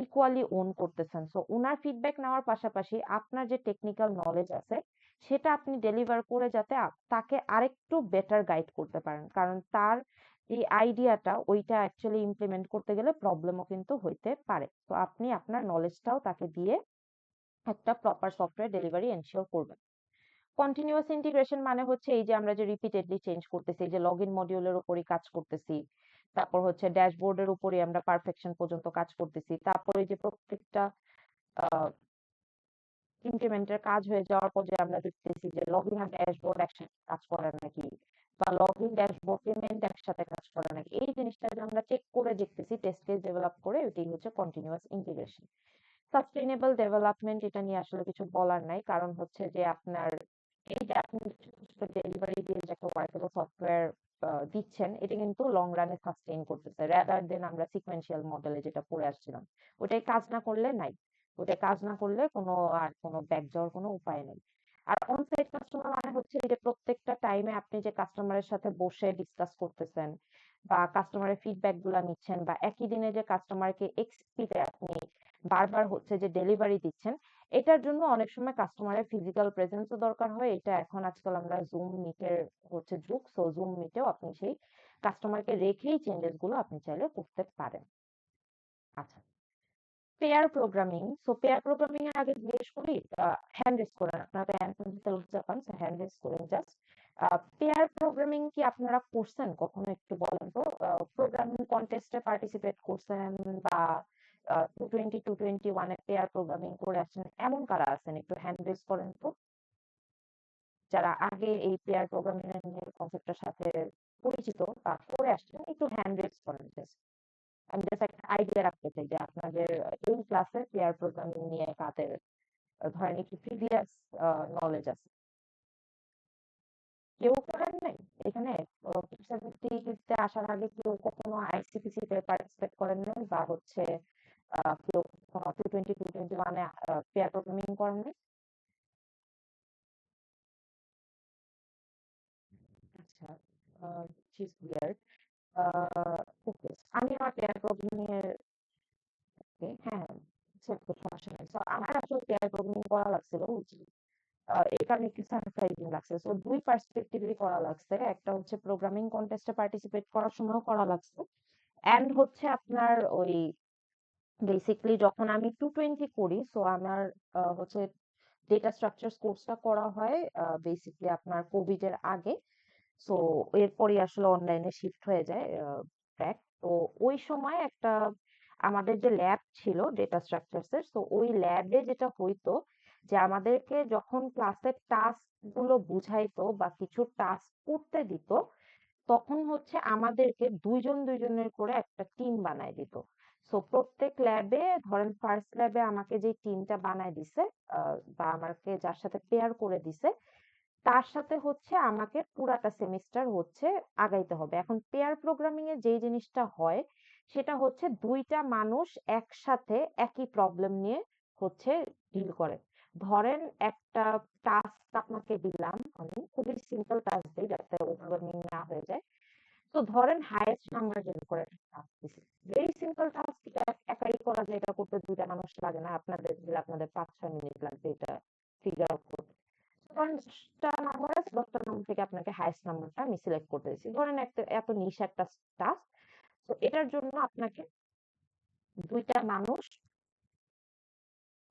ইকুয়ালি ওন করতেছেন। সো উনার ফিডব্যাক নেওয়ার পাশাপাশি আপনার যে টেকনিক্যাল নলেজ আছে সেটা আপনি ডেলিভার করে যাতে তাকে আরেকটু বেটার গাইড করতে পারেন, কারণ তার এই আইডিয়াটা ওইটা অ্যাকচুয়ালি ইমপ্লিমেন্ট করতে গেলে প্রবলেমও কিন্তু হইতে পারে। তো আপনি আপনার নলেজটাও তাকে দিয়ে একটা প্রপার সফটওয়্যার ডেলিভারি এনশিওর করবেন। কন্টিনিউয়াস ইন্টিগ্রেশন মানে হচ্ছে এই যে আমরা যে রিপিটেডলি চেঞ্জ করতেছি, যে লগইন মডিউলের উপরই কাজ করতেছি, তারপর হচ্ছে ড্যাশবোর্ডের উপরই আমরা পারফেকশন পর্যন্ত কাজ করতেছি, তারপরে যে প্রত্যেকটা ইনক্রিমেন্টের কাজ হয়ে যাওয়ার পর যে আমরা দেখতেছি যে লগইন আর ড্যাশবোর্ড একসাথে কাজ করে নাকি, বা লগইন ড্যাশবোর্ড পেমেন্ট একসাথে কাজ করে নাকি, এই জিনিসটা যে আমরা চেক করে দেখতেছি টেস্ট কেস ডেভেলপ করে, এটাই হচ্ছে কন্টিনিউয়াস ইন্টিগ্রেশন। সাস্টেইনেবল ডেভেলপমেন্ট, এটা নিয়ে আসলে কিছু বলার নাই, কারণ হচ্ছে যে আপনার এই যে আপনি ডেলিভারি দিয়ে যে একটা ওয়ার্কেবল সফটওয়্যার দিচ্ছেন, এটা কিন্তু লং রানে সাস্টেইন করতেছে, রাদার দেন আমরা সিকোয়েন্সিয়াল মডেলে যেটা পড়ে আসছিলাম, ওটাই কাজ না করলে নাই, ওটাই কাজ না করলে কোনো ব্যাক যাওয়ার কোনো উপায় নেই। আর অনসাইট কাস্টমার মানে হচ্ছে এই যে প্রত্যেকটা টাইমে আপনি যে কাস্টমারের সাথে বসে ডিসকাস করতেছেন বা কাস্টমারের ফিডব্যাক গুলা নিচ্ছেন, বা একই দিনে যে কাস্টমারকে এক্সপিতে আপনি বারবার হচ্ছে যে ডেলিভারি দিচ্ছেন, এটার জন্য অনেক সময় কাস্টমারের ফিজিক্যাল প্রেজেন্সও দরকার হয়। এটা এখন আজকাল আমরা জুম মিটের হচ্ছে যুগ, সো জুম মিটেও আপনি সেই কাস্টমারকে রেখেই চেঞ্জেস গুলো আপনি চাইলে করতে পারেন। আচ্ছা, পেয়ার প্রোগ্রামিং এর আগে জিজ্ঞেস করি, হ্যান্ড রেজ করেন, আপনারা তো অ্যানসেন জাপান, হ্যান্ড রেজ করেন জাস্ট। পেয়ার প্রোগ্রামিং কি আপনারা করছেন কখনো, একটু বলেন তো। প্রোগ্রামিং কন্টেস্টে পার্টিসিপেট করছেন বা 220 221 এ পেয়ার প্রোগ্রামিং করে আসছেন, এমন কারা আছেন, একটু হ্যান্ড রেজ করেন তো, যারা আগে এই পেয়ার প্রোগ্রামিং এর কনসেপ্টের সাথে পরিচিত বা করে আসছেন, একটু হ্যান্ড রেজ করেন জাস্ট। আমি জাস্ট একটা আইডিয়া রাখতে চাই যে আপনাদের এই ক্লাসে পেয়ার প্রোগ্রামিং নিয়ে কাদের ধরেন একটু প্রিভিয়াস নলেজ আছে। কেউ করেন নাই এখানে? তে আসার আগে কেউ কখনো আইসিপিসি তে পার্টিসিপেট করেন নাই, বা হচ্ছে কেউ কখনো 220 221 এ পেয়ার প্রোগ্রামিং করেন নাই? আচ্ছা, চিজ বিয়ার্ড, ওকে। আমি আমার পেয়ার প্রোগ্রামিং এর হ্যাঁ, চেক করতে সমস্যা নেই। So, আমার আসলে পেয়ার প্রোগ্রামিং করা লাগছিল, এই কারণে একটু সারপ্রাইজিং লাগছে। সো ২ পার্সপেক্টিভে করা লাগছে। একটা হচ্ছে প্রোগ্রামিং কনটেস্টে পার্টিসিপেট করার সময়ও করা লাগছে। অ্যান্ড হচ্ছে আপনার ওই বেসিক্যালি যখন আমি 220 করি, সো আমার হচ্ছে ডেটা স্ট্রাকচারস কোর্সটা করা হয় বেসিক্যালি আপনার কোভিড এর আগে। সো এরপরই আসলে অনলাইনে শিফট হয়ে যায় ব্যাক। তো ওই সময় একটা আমাদের যে ল্যাব ছিল ডেটা স্ট্রাকচারস এর, তো ওই ল্যাবে যেটা হইতো যে আমাদেরকে যখন ক্লাসের টাস্ক গুলো বুঝাইতো বা কিছু টাস্ক করতে দিত, তখন হচ্ছে আমাদেরকে দুইজনের করে একটা টিম বানায় দিত। সো প্রত্যেক ল্যাবে ধরেন ফার্স্ট ল্যাবে আমাকে যে টিমটা বানায় দিছে বা আমাকে যার সাথে পেয়ার করে দিছে তার সাথে হচ্ছে আমাকে পুরাটা সেমিস্টার হচ্ছে আগাইতে হবে। এখন পেয়ার প্রোগ্রামিং এ যেই জিনিসটা হয় সেটা হচ্ছে দুইটা মানুষ একসাথে একই প্রবলেম নিয়ে হচ্ছে ডিল করে। ধরেন একটা টাস্ক আপনাকে দিলাম, আমি খুবই সিম্পল টাস্ক দিই যাতে ওভারওয়েলমিং না হয়ে যায়। তো ধরেন হাইয়েস্ট নাম্বার বের করে একটা টাস্ক দিছি, ভেরি সিম্পল টাস্ক, এটা একাই করা যায়, এটা করতে দুইটা মানুষ লাগে না, আপনাদের দিলে আপনাদের 5-6 মিনিট লাগবে এটা ফিগার আউট করতে। 10টা নাম্বার আছে, 10টা নাম্বার থেকে আপনাকে হাইয়েস্ট নাম্বারটা আমি সিলেক্ট করতে দিচ্ছি। ধরেন একটা এত নিশ একটা টাস্ক, তো এটার জন্য আপনাকে দুইটা মানুষ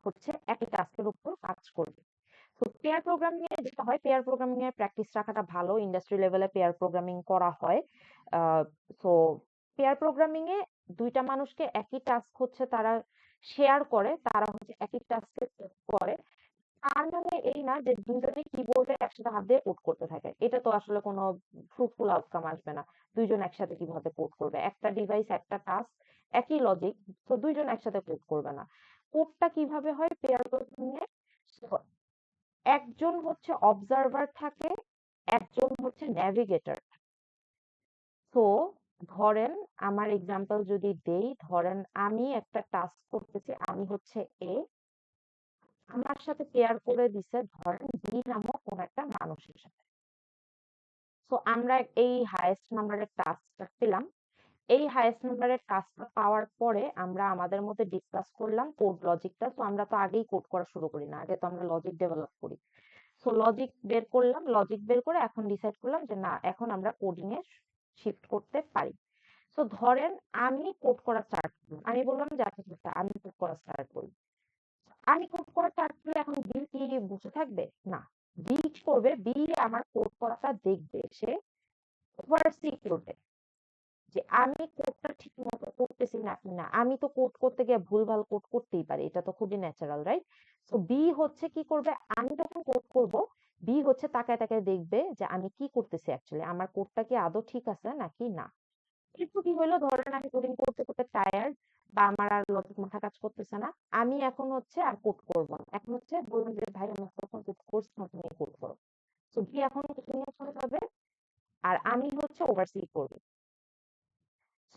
হচ্ছে একই টাস্কের উপর কাজ করবে। তো পেয়ার প্রোগ্রামিং এ যেটা হয়, পেয়ার প্রোগ্রামিং এর প্র্যাকটিস রাখাটা ভালো, ইন্ডাস্ট্রি লেভেলে পেয়ার প্রোগ্রামিং করা হয়। সো পেয়ার প্রোগ্রামিং এ দুইটা মানুষকে একই টাস্ক হচ্ছে তারা শেয়ার করে, তারা হচ্ছে একই টাস্কে করে। তার মানে এই না যে দুজনে কিবোর্ডে একসাথে হাত দিয়ে কোড করতে থাকে, এটা তো আসলে কোনো ফ্রুটফুল আউটকাম আসবে না। দুইজন একসাথে কিভাবে কোড করবে, একটা ডিভাইস একটা টাস্ক একই লজিক, তো দুইজন একসাথে কোড করবে না। কোডটা কিভাবে হয় পেয়ার প্রোগ্রামিং এ, একজন হচ্ছে অবজারভার থাকে, একজন হচ্ছে ন্যাভিগেটর। তো ধরেন আমার এক্সাম্পল যদি দেই, ধরেন আমি একটা টাস্ক করতেছি, আমি হচ্ছে এ, আমার সাথে পেয়ার করে দিছে ধরেন বি নামক কোন একটা মানুষের সাথে। তো আমরা এই হাইয়েস্ট নাম্বারের টাস্কটা পেলাম। এই হাইয়েস্ট নাম্বারের টাস্কটা পাওয়ার পরে আমরা আমাদের মধ্যে ডিসকাস করলাম কোড লজিকটা। তো আমরা তো আগেই কোড করা শুরু করি না, আগে তো আমরা লজিক ডেভেলপ করি। সো লজিক বের করলাম, লজিক বের করে এখন ডিসাইড করলাম যে না, এখন আমরা কোডিং এ শিফট করতে পারি। সো ধরেন আমি কোড করা স্টার্ট করলাম, আমি বললাম যে আচ্ছা আমি কোড করা স্টার্ট করি। আমি কোড করা স্টার্ট করলে এখন বি কি বসে থাকবে? না, বি কি করবে, বি আমার কোড করাটা দেখবে, সে ওভারসি করবে যে আমি কোডটা ঠিক মতো করতেছি নাকি না। আমি তো কোড করতে গিয়ে ভুলভাল কোড করতেই পারি, এটা তো খুবই ন্যাচারাল, রাইট? সো বি হচ্ছে কি করবে, আমি যখন কোড করব বি হচ্ছে তাকায় তাকায় দেখবে যে আমি কি করতেছি, অ্যাকচুয়ালি আমার কোডটা কি আদৌ ঠিক আছে নাকি না। একটু কি হলো, ধরেন আমি কোডিং করতে করতে টায়ার্ড বা আমার আর লজিক মাথা কাজ করতেছে না, আমি এখন হচ্ছে আর কোড করব না, এখন হচ্ছে বলবো যে ভাই আমার তখন কোড করছি না, তুমি কোড করো। তো বি এখন কোডিং এ চলে যাবে আর আমি হচ্ছে ওভারসি করব।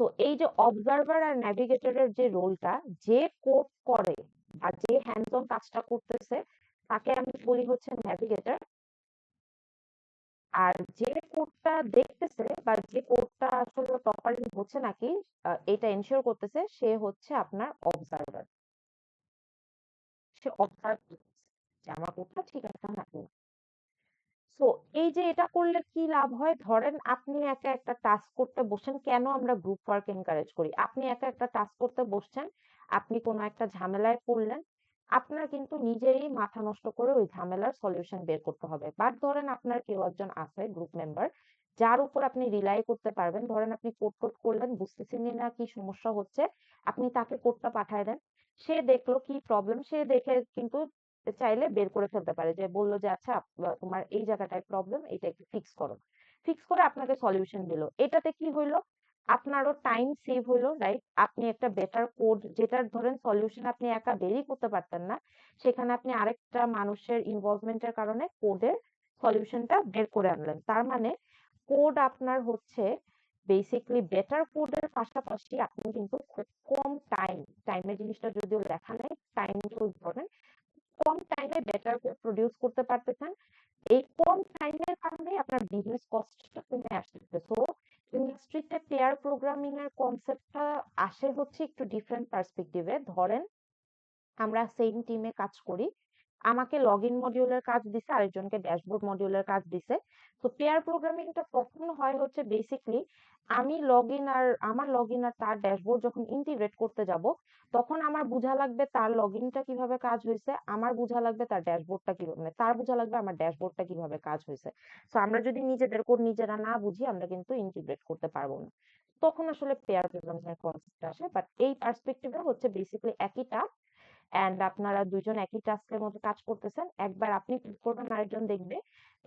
সো এই যে অবজারভার আর ন্যাভিগেটরের যে রোলটা, যে কোড করে আর যে হ্যান্ডস অন কাজটা করতেছে তাকে আমি বলি হচ্ছে ন্যাভিগেটর। আর যে কোডটা দেখতেছে বা যে কোডটা আসলে প্রপারলি হচ্ছে নাকি এটা এনশিওর করতেছে, সে হচ্ছে আপনার অবজারভার। সে অবজার্ভ করতেছে যে আমার কোডটা ঠিক আছে নাকি। সো এই যে এটা করলে কি লাভ হয়, ধরেন আপনি একা একটা টাস্ক করতে বসেন, কেন আমরা গ্রুপ ওয়ার্ক এনকারেজ করি, আপনি একা একটা টাস্ক করতে বসছেন, আপনি কোনো একটা ঝামেলায় পড়লেন, আপনার কিন্তু নিজেরই মাথা নষ্ট করে ওই ঝামেলার সলিউশন বের করতে হবে। বাট ধরেন আপনার কেউ একজন আছে গ্রুপ মেম্বার যার উপর আপনি রিলাই করতে পারবেন, ধরেন আপনি কোড টোড করলেন, বুঝতেছেন না কি সমস্যা হচ্ছে, আপনি তাকে কোডটা পাঠায় দেন, সে দেখলো কি প্রবলেম, সে দেখে কিন্তু চাইলে বের করে ফেলতে পারে, যে বললো যে আচ্ছা তোমার এই জায়গাটায় প্রবলেম, এটা একটু ফিক্স করো, ফিক্স করে আপনাকে সলিউশন দিল। এটাতে কি হইলো, আপনারও টাইম সেভ হইলো, রাইট? আপনি একটা বেটার কোড, যেটার ধরেন সলিউশন আপনি একা বেরই করতে পারতেন না, সেখানে আপনি আরেকটা মানুষের ইনভলভমেন্টের কারণে কোডের সলিউশনটা বের করে আনলেন। তার মানে কোড আপনার হচ্ছে বেসিক্যালি বেটার কোডের পাশাপাশি আপনি কিন্তু খুব কম টাইমের জিনিসটা যদিও লেখা নেই, টাইম তো ইম্পর্টেন্ট, কম টাইমে বেটার প্রডিউস করতে পারতেছেন। এই কম টাইমের কারণে আপনার বিজনেস কস্টটা কমে আসতেছে। সো ইন্ডাস্ট্রিতে পেয়ার প্রোগ্রামিং এর কনসেপ্টটা আসে হচ্ছে একটু ডিফারেন্ট পার্সপেক্টিভে। ধরেন আমরা সেম টিমে কাজ করি, আমাকে লগ ইন মডিউলের কাজ দিছে, আরেকজনকে ড্যাশবোর্ড মডিউলের কাজ দিছে। তো পেয়ার প্রোগ্রামিংটা কখন হয় হচ্ছে বেসিকলি আমি লগ ইন আর তার ড্যাশবোর্ড যখন ইন্টিগ্রেট করতে যাব, তখন আমার বোঝা লাগবে তার লগ ইনটা কিভাবে কাজ হয়েছে, আমার বোঝা লাগবে তার ড্যাশবোর্ডটা কিভাবে, মানে তার বোঝা লাগবে আমার ড্যাশবোর্ডটা কিভাবে কাজ হয়েছে। তো আমরা যদি নিজেদের কোড নিজেরা না বুঝি, আমরা কিন্তু ইন্টিগ্রেট করতে পারবো না, তখন আসলে পেয়ার প্রোগ্রামিং এর কনসেপ্ট আসে। বাট এই পার্সপেক্টিভে হচ্ছে বেসিক্যালি একই টাস্ক, অ্যান্ড আপনারা দুইজন একই টাস্কের মধ্যে কাজ করতেছেন। একবার আপনি কোড করবেন, আরেকজন দেখবে।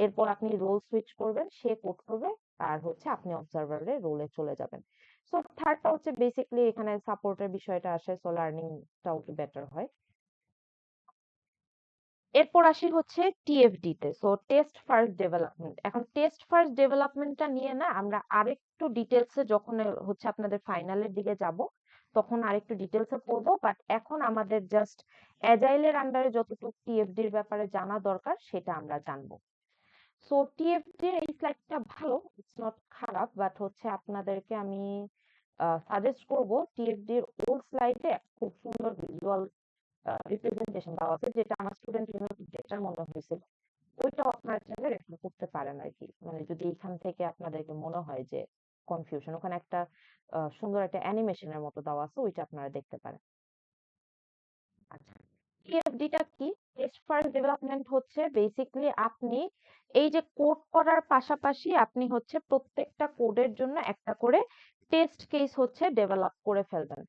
এরপর আপনি রোল সুইচ করবেন, সে কোড করবে, আর হচ্ছে আপনি অবজারভারের রোলে চলে যাবেন। সো থার্ডটা হচ্ছে বেসিক্যালি এখানে সাপোর্টের বিষয়টা আসে, সো লার্নিংটাও একটু বেটার হয়। এরপর আসি হচ্ছে টিএফডি তে। So test first development. এখন টেস্ট ফার্স্ট ডেভেলপমেন্টটা নিয়ে না আমরা আরেকটু ডিটেলসে যখন হচ্ছে আপনাদের ফাইনালের দিকে যাব তখন আরেকটু ডিটেলসে পড়বো, বাট এখন আমাদের জাস্ট অ্যাজাইলের আন্ডারে যতটুকু টিএফডির ব্যাপারে জানা দরকার সেটা আমরা জানবো। সো টিএফডি এই স্লাইডটা ভালো, ইটস নট খারাপ, বাট হচ্ছে আপনাদেরকে আমি সাজেস্ট করব টিএফডির ওল্ড স্লাইডে খুব সুন্দর ভিজুয়াল রিপ্রেজেন্টেশন দেওয়া আছে, যেটা আমার স্টুডেন্ট জন্য বেটার মনে হয়েছিল। ওইটা আপনারা চাইলে রেফার করতে পারেন আর কি, মানে যদি এখান থেকে আপনাদেরকে মনে হয় যে কনফিউশন, ওখানে একটা সুন্দর একটা অ্যানিমেশনের মতো দেওয়া আছে, ওইটা আপনারা দেখতে পারেন। আচ্ছা, টিএফডিটা কি? টেস্ট ফার্স্ট ডেভেলপমেন্ট হচ্ছে বেসিক্যালি আপনি এই যে কোড করার পাশাপাশি আপনি হচ্ছে প্রত্যেকটা কোডের জন্য একটা করে টেস্ট কেস হচ্ছে ডেভেলপ করে ফেলবেন।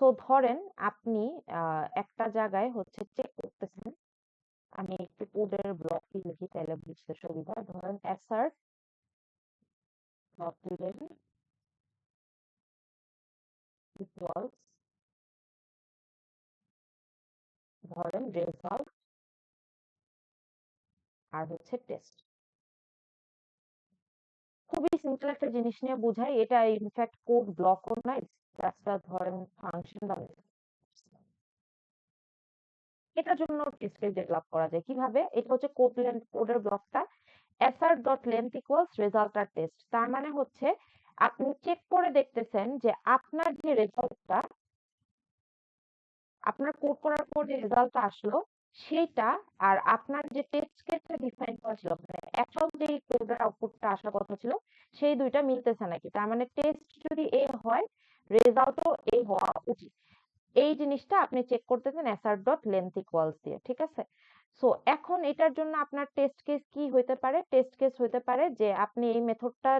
সো ধরেন আপনি একটা জায়গায় হচ্ছে চেক করতেছেন, আমি একটু কোডের ব্লকটি লিখি তাহলে বুঝতে সুবিধা। ধরেন অ্যাসার্ট ব্লক দিলেন ইকুয়ালস, ধরেন রেজাল্ট আর হচ্ছে টেস্ট। খুবই সিম্পল একটা জিনিস নিয়ে বোঝাই, এটা ইনফ্যাক্ট কোড ব্লকও না, জাস্ট ধরেন ফাংশন বা এটার জন্য টেস্ট কেস ডেভেলপ করা যায় কিভাবে? এটা হচ্ছে কোডের ব্লকটা assert dot length equals result আর টেস্ট। তার মানে হচ্ছে আপনি চেক করে দেখতেছেন যে আপনার যে রেজাল্টটা, আপনার কোড করার পর যে রেজাল্টটা আসলো সেটা আর আপনার যে টেস্ট কেসটা ডিফাইন করা ছিল, মানে অ্যাকচুয়াল যে কোডের আউটপুটটা আসার কথা ছিল সেই দুইটা মিলতেছে নাকি। তার মানে টেস্ট যদি এ হয়, রেজাল্টও এ হওয়া উচিত। এই জিনিসটা আপনি চেক করতেছেন assert ডট লেন্থ ইকুয়ালস দিয়ে, ঠিক আছে? সো এখন এটার জন্য আপনার টেস্ট কেস কি হইতে পারে? টেস্ট কেস হইতে পারে যে আপনি এই মেথডটা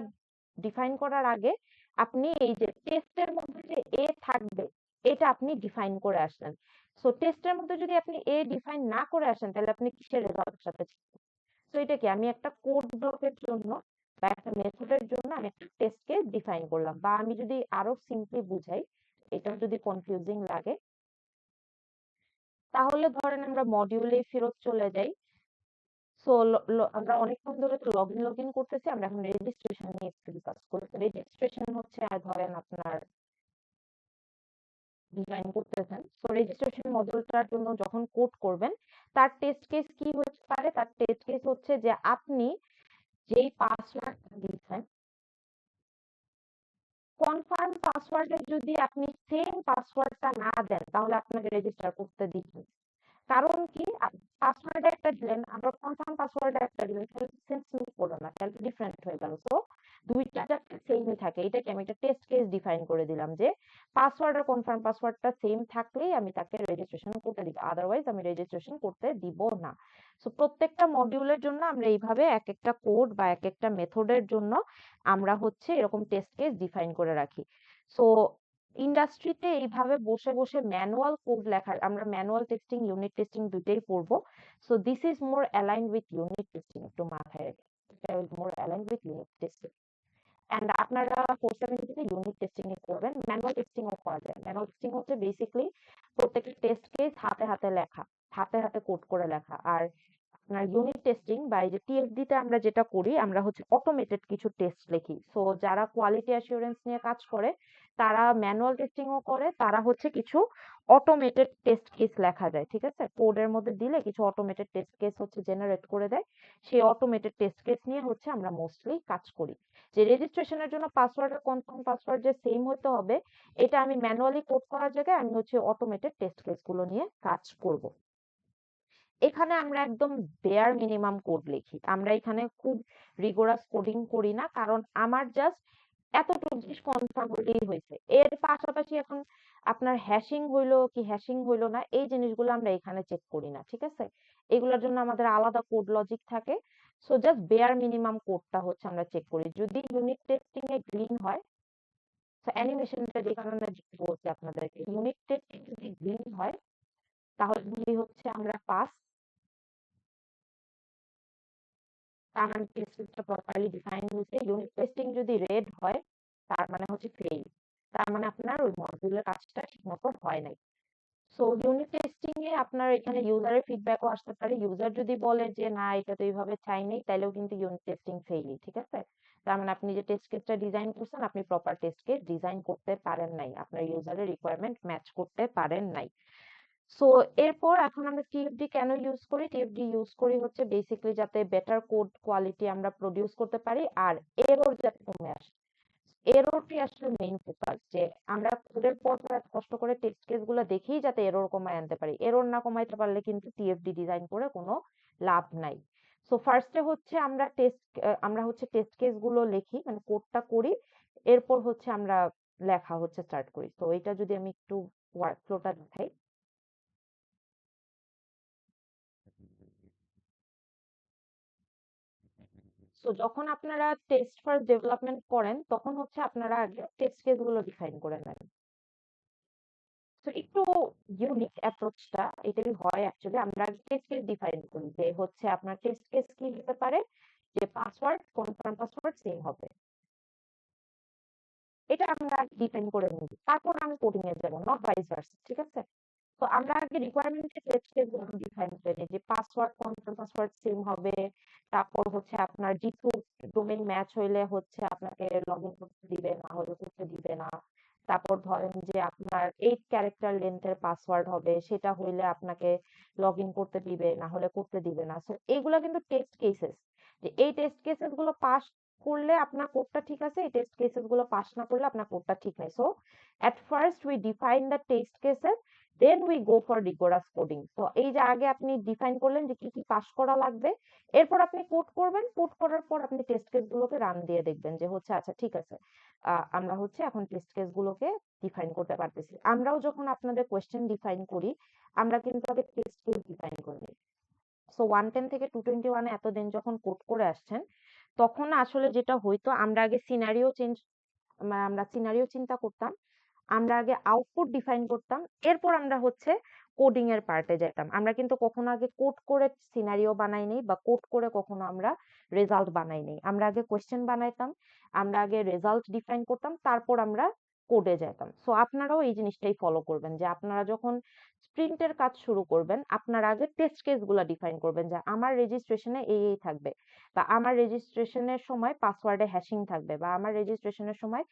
ডিফাইন করার আগে আপনি এই যে টেস্টের মধ্যে যে এ থাকবে এটা আপনি ডিফাইন করে আসলেন। সো টেস্টের মধ্যে যদি আপনি এ ডিফাইন না করে আসেন তাহলে আপনি কিসের রেজাল্টের সাথে? তো এটা কি আমি একটা কোড ব্লকের জন্য বা একটা মেথডের জন্য আমি একটা টেস্ট কেস ডিফাইন করলাম, বা আমি যদি আরো সিম্পলি বুঝাই, এটা যদি কনফিউজিং লাগে তাহলে ধরেন আমরা মডিউলে ফেরত চলে যাই। সো আমরা অনেকক্ষণ ধরে তো লগইন করতেছি, আমরা এখন রেজিস্ট্রেশন নিয়ে একটু ডিসকাস করি। রেজিস্ট্রেশন হচ্ছে ধরেন আপনার ডিজাইন করতেছেন, সো রেজিস্ট্রেশন মডিউলটার জন্য যখন কোড করবেন তার টেস্ট কেস কি হতে পারে? তার টেস্ট কেস হচ্ছে যে আপনি যেই পাসওয়ার্ড দিয়েছেন, কনফার্ম পাসওয়ার্ডে যদি আপনি সেম পাসওয়ার্ডটা না দেন তাহলে আপনাকে রেজিস্টার করতে দিবেন। কারণ কি, পাসওয়ার্ড একটা দিলেন, আবার কনফার্ম পাসওয়ার্ড একটা দিলেন, তাহলে সেন্স মিট করলো না, তাহলে ডিফারেন্ট হয়ে গেল। তো দুইটা যাতে সেমই থাকে, এটাকে আমি একটা টেস্ট কেস ডিফাইন করে দিলাম যে পাসওয়ার্ড আর কনফার্ম পাসওয়ার্ডটা সেম থাকলেই আমি তাকে রেজিস্ট্রেশন করতে দিব, আদারওয়াইজ আমি রেজিস্ট্রেশন করতে দিব না। সো প্রত্যেকটা মডিউলের জন্য আমরা এইভাবে এক একটা কোড বা এক একটা মেথডের জন্য আমরা হচ্ছে এরকম টেস্ট কেস ডিফাইন করে রাখি। সো ইন্ডাস্ট্রিতে এইভাবে বসে বসে ম্যানুয়াল কোড লেখার, আমরা ম্যানুয়াল টেস্টিং ইউনিট টেস্টিং দুইটাই পড়বো। So this is more aligned with unit testing, একটু মাথায় more aligned with unit testing. And আপনারা 470 তে ইউনিট টেস্টিং এ করবেন, ম্যানুয়াল টেস্টিং ও করা যায়। ম্যানুয়াল টেস্টিং হচ্ছে বেসিক্যালি প্রত্যেকটা টেস্ট কেস হাতে হাতে লেখা, হাতে হাতে কোড করে লেখা। আর আপনার ইউনিট টেস্টিং বা এই যে টিএফডি তে আমরা যেটা করি, আমরা হচ্ছে অটোমেটেড কিছু টেস্ট লিখি। সো যারা কোয়ালিটি অ্যাসুরেন্স নিয়ে কাজ করে তারা ম্যানুয়াল টেস্টিং ও করে, তারা হচ্ছে কিছু অটোমেটেড টেস্ট কেস লেখা যায়, ঠিক আছে? কোডের মধ্যে দিলে কিছু অটোমেটেড টেস্ট কেস হচ্ছে জেনারেট করে দেয়। সেই অটোমেটেড টেস্ট কেস নিয়ে হচ্ছে আমরা মোস্টলি কাজ করি। যে রেজিস্ট্রেশনের জন্য পাসওয়ার্ড আর কনফার্ম পাসওয়ার্ড যে সেম হতে হবে এটা আমি ম্যানুয়ালি কোড করার জায়গায় আমি হচ্ছে অটোমেটেড টেস্ট কেস গুলো নিয়ে কাজ করব। এখানে আমরা একদম বেয়ার মিনিমাম কোড লিখি, আমরা এখানে খুব রিগোরাস কোডিং করি না, কারণ আমার জাস্ট এতটুকু জিনিস কনফার্ম হলেই হয়েছে। এর পাশাপাশি এখন আপনার হ্যাশিং হইলো কি হ্যাশিং হইলো না এই জিনিসগুলো আমরা এখানে চেক করি না, ঠিক আছে? এগুলোর জন্য আমাদের আলাদা কোড লজিক থাকে। সো জাস্ট বেয়ার মিনিমাম কোডটা হচ্ছে আমরা চেক করি। যদি ইউনিট টেস্টিং এ গ্রিন হয়, তো অ্যানিমেশনটা যে কারণে বলছি আপনাদেরকে, ইউনিট টেস্টিং যদি গ্রিন হয় তাহলে যদি হচ্ছে আমরা পাস, তার মানে টেস্টটা প্রপারলি ডিফাইন হয়েছে। ইউনিট টেস্টিং যদি রেড হয় তার মানে হচ্ছে ফেল, তার মানে আপনার ওই মডিউলের কাজটা ঠিকমতো হয় নাই। সো ইউনিট টেস্টিং এ আপনার এখানে ইউজারের ফিডব্যাকও আসতে পারে। ইউজার যদি বলে যে না এটা তো এইভাবে চাইনি, তাইলেও কিন্তু ইউনিট টেস্টিং ফেইলই, ঠিক আছে? তার মানে আপনি যে টেস্ট কেসটা ডিজাইন করছেন, আপনি প্রপার টেস্ট কেস ডিজাইন করতে পারেন নাই, আপনার ইউজারের রিকোয়ারমেন্ট ম্যাচ করতে পারেন নাই। সো এরপর এখন আমরা টিএফডি কেন ইউজ করি? টিএফডি ইউজ করি হচ্ছে বেসিক্যালি যাতে বেটার কোড কোয়ালিটি আমরা প্রডিউস করতে পারি আর এরর যাতে কমে আসে। এররটি আসলে মেইন ফোকাস, যে আমরা কোডের পর পর এত কষ্ট করে টেস্ট কেস গুলো দেখেই যাতে এরর কমায় আনতে পারি। এরর না কমাইতে পারলে কিন্তু টিএফডি ডিজাইন করে কোনো লাভ নাই। সো ফার্স্টে হচ্ছে আমরা হচ্ছে টেস্ট কেস গুলো লিখি, মানে কোডটা করি, এরপর হচ্ছে আমরা লেখা হচ্ছে স্টার্ট করি। তো এটা যদি আমি একটু ওয়ার্ক ফ্লোটা দেখাই। সো যখন আপনারা টেস্ট ফার্স্ট ডেভেলপমেন্ট করেন তখন হচ্ছে আপনারা আগে টেস্ট কেস গুলো ডিফাইন করে নেন। তো একটু ইউনিক অ্যাপ্রোচটা এটাই হয় অ্যাকচুয়ালি। আমরা আগে টেস্ট কেস ডিফাইন করি যে হচ্ছে আপনার টেস্ট কেস কি হতে পারে, যে পাসওয়ার্ড কনফার্ম পাসওয়ার্ড সেম হবে, এটা আমরা ডিফাইন করে নিই। তারপর আমি কোডিং এ যাবো, নট ভাইস ভার্সা, ঠিক আছে? তো আমরা আগে রিকোয়ারমেন্টের টেস্ট কেস গুলো ডিফাইন করে নিই যে পাসওয়ার্ড কনফার্ম পাসওয়ার্ড সেম হবে। তারপর হচ্ছে আপনার জিটু ডোমেইন ম্যাচ হইলে হচ্ছে আপনাকে লগ ইন করতে দিবে, না হলে করতে দিবে না। তারপর ধরেন যে আপনার 8 ক্যারেক্টার লেন্থের পাসওয়ার্ড হবে, সেটা হইলে আপনাকে লগ ইন করতে দিবে, না হলে করতে দিবে না। সো এইগুলা কিন্তু টেস্ট কেসেস, যে এই টেস্ট কেসেস গুলো পাস করলে আপনার কোডটা ঠিক আছে, এই টেস্ট কেসেস গুলো পাস না করলে আপনার কোডটা ঠিক নাই। So at first we define the test cases, then we go for rigorous coding. তো এই যে আগে আপনি ডিফাইন করলেন যে কি কি পাস করা লাগবে, এরপর আপনি কোড করবেন, কোড করার পর আপনি টেস্ট কেস গুলোকে রান দিয়ে দেখবেন যে হচ্ছে আচ্ছা ঠিক আছে, আমরা হচ্ছে এখন টেস্ট কেস গুলোকে ডিফাইন করতে পারতেছি। আমরাও যখন আপনাদের কোয়েশ্চেন ডিফাইন করি, আমরা কিন্তু আগে টেস্ট কেস ডিফাইন করি। সো 110 থেকে 221 এতদিন যখন কোড করে আসছেন, তখন আসলে যেটা হইতো, আমরা আগে আমরা সিনারিও চিন্তা করতাম, আমরা আগে আউটপুট ডিফাইন করতাম, এরপর আমরা হচ্ছে কোডিং এর পার্টে যেতাম। আমরা কিন্তু কখনো আগে কোড করে সিনারিও বানাই নাই, বা কোড করে কখনো আমরা রেজাল্ট বানাই নাই। আমরা আগে কোয়েশ্চেন বানাইতাম, আমরা আগে রেজাল্ট ডিফাইন করতাম, তারপর আমরা কোডে যেতাম। সো আপনারাও এই জিনিসটাই ফলো করবেন, যে আপনারা যখন স্প্রিন্টের কাজ শুরু করবেন, আপনারা আগে টেস্ট কেস গুলা ডিফাইন করবেন, যে আমার রেজিস্ট্রেশনে এই থাকবে, বা আমার রেজিস্ট্রেশনের সময় পাসওয়ার্ডে হ্যাশিং থাকবে, বা আমার রেজিস্ট্রেশনের সময়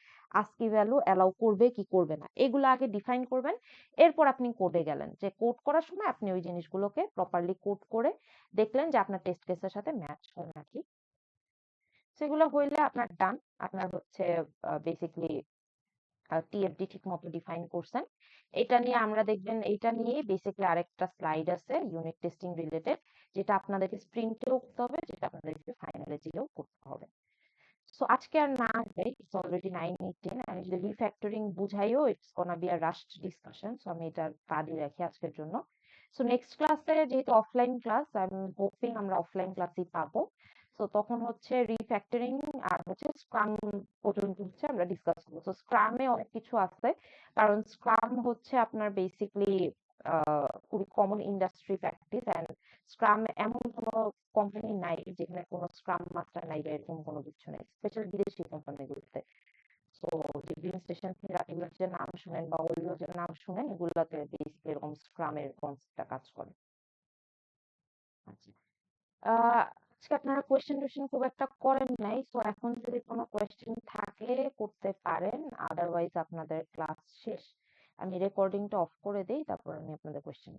আস্কি ভ্যালু অ্যালাউ করবে কি করবে না, এগুলো আগে ডিফাইন করবেন। এরপর আপনি কোডে গেলেন, যে কোড করার সময় আপনি ওই জিনিসগুলোকে প্রপারলি কোড করে দেখলেন যে আপনার টেস্ট কেসের সাথে ম্যাচ হয় নাকি। সেগুলো হইলে আপনার ডান, আপনার হচ্ছে বেসিক্যালি টিএফডি ঠিক মতো ডিফাইন করছেন। এটা নিয়ে আমরা দেখবেন, এটা নিয়ে বেসিক্যালি আরেকটা স্লাইড আছে ইউনিট টেস্টিং রিলেটেড, যেটা আপনাদেরকে স্প্রিন্টেও করতে হবে, যেটা আপনাদেরকে ফাইনালে যেও করতে হবে। সো আজকে আর না যাই, ইটস অলরেডি 9:18। আমি যদি রিফ্যাক্টরিং বুঝাইও, it's gonna be a rushed discussion, so আমি এটা বাদই রাখি আজকের জন্য। সো নেক্সট ক্লাসে, যেহেতু offline class, I am hoping আমরা অফলাইন ক্লাসই পাবো। সো তখন হচ্ছে রিফ্যাক্টরিং আর হচ্ছে স্ক্রাম পর্যন্ত হচ্ছে আমরা ডিসকাস করবো। সো স্ক্রামে অনেক কিছু আছে, কারণ স্ক্রাম হচ্ছে আপনার বেসিকলি খুবই common industry practice, and scrum এমন কোনো কোম্পানি নাই যেখানে কোনো স্ক্রাম মাস্টার নাই, বা এরকম কোনো কিছু নেই, স্পেশাল বিদেশি কোম্পানিগুলোতে। তো যে গ্রিন স্টেশন এগুলোর যে নাম শুনেন, বা অন্য যে নাম শুনেন, এগুলোতে বেসিক্যালি এরকম স্ক্রামের কনসেপ্টটা কাজ করে। আচ্ছা, আজকে আপনারা কোয়েশ্চেন টোয়েশ্চেন খুব একটা করেন নাই, তো এখন যদি কোনো কোয়েশ্চেন থাকে করতে পারেন, আদারওয়াইজ আপনাদের ক্লাস শেষ। আমি রেকর্ডিংটা অফ করে দিই, তারপর আমি আপনাদের কোয়েশ্চেন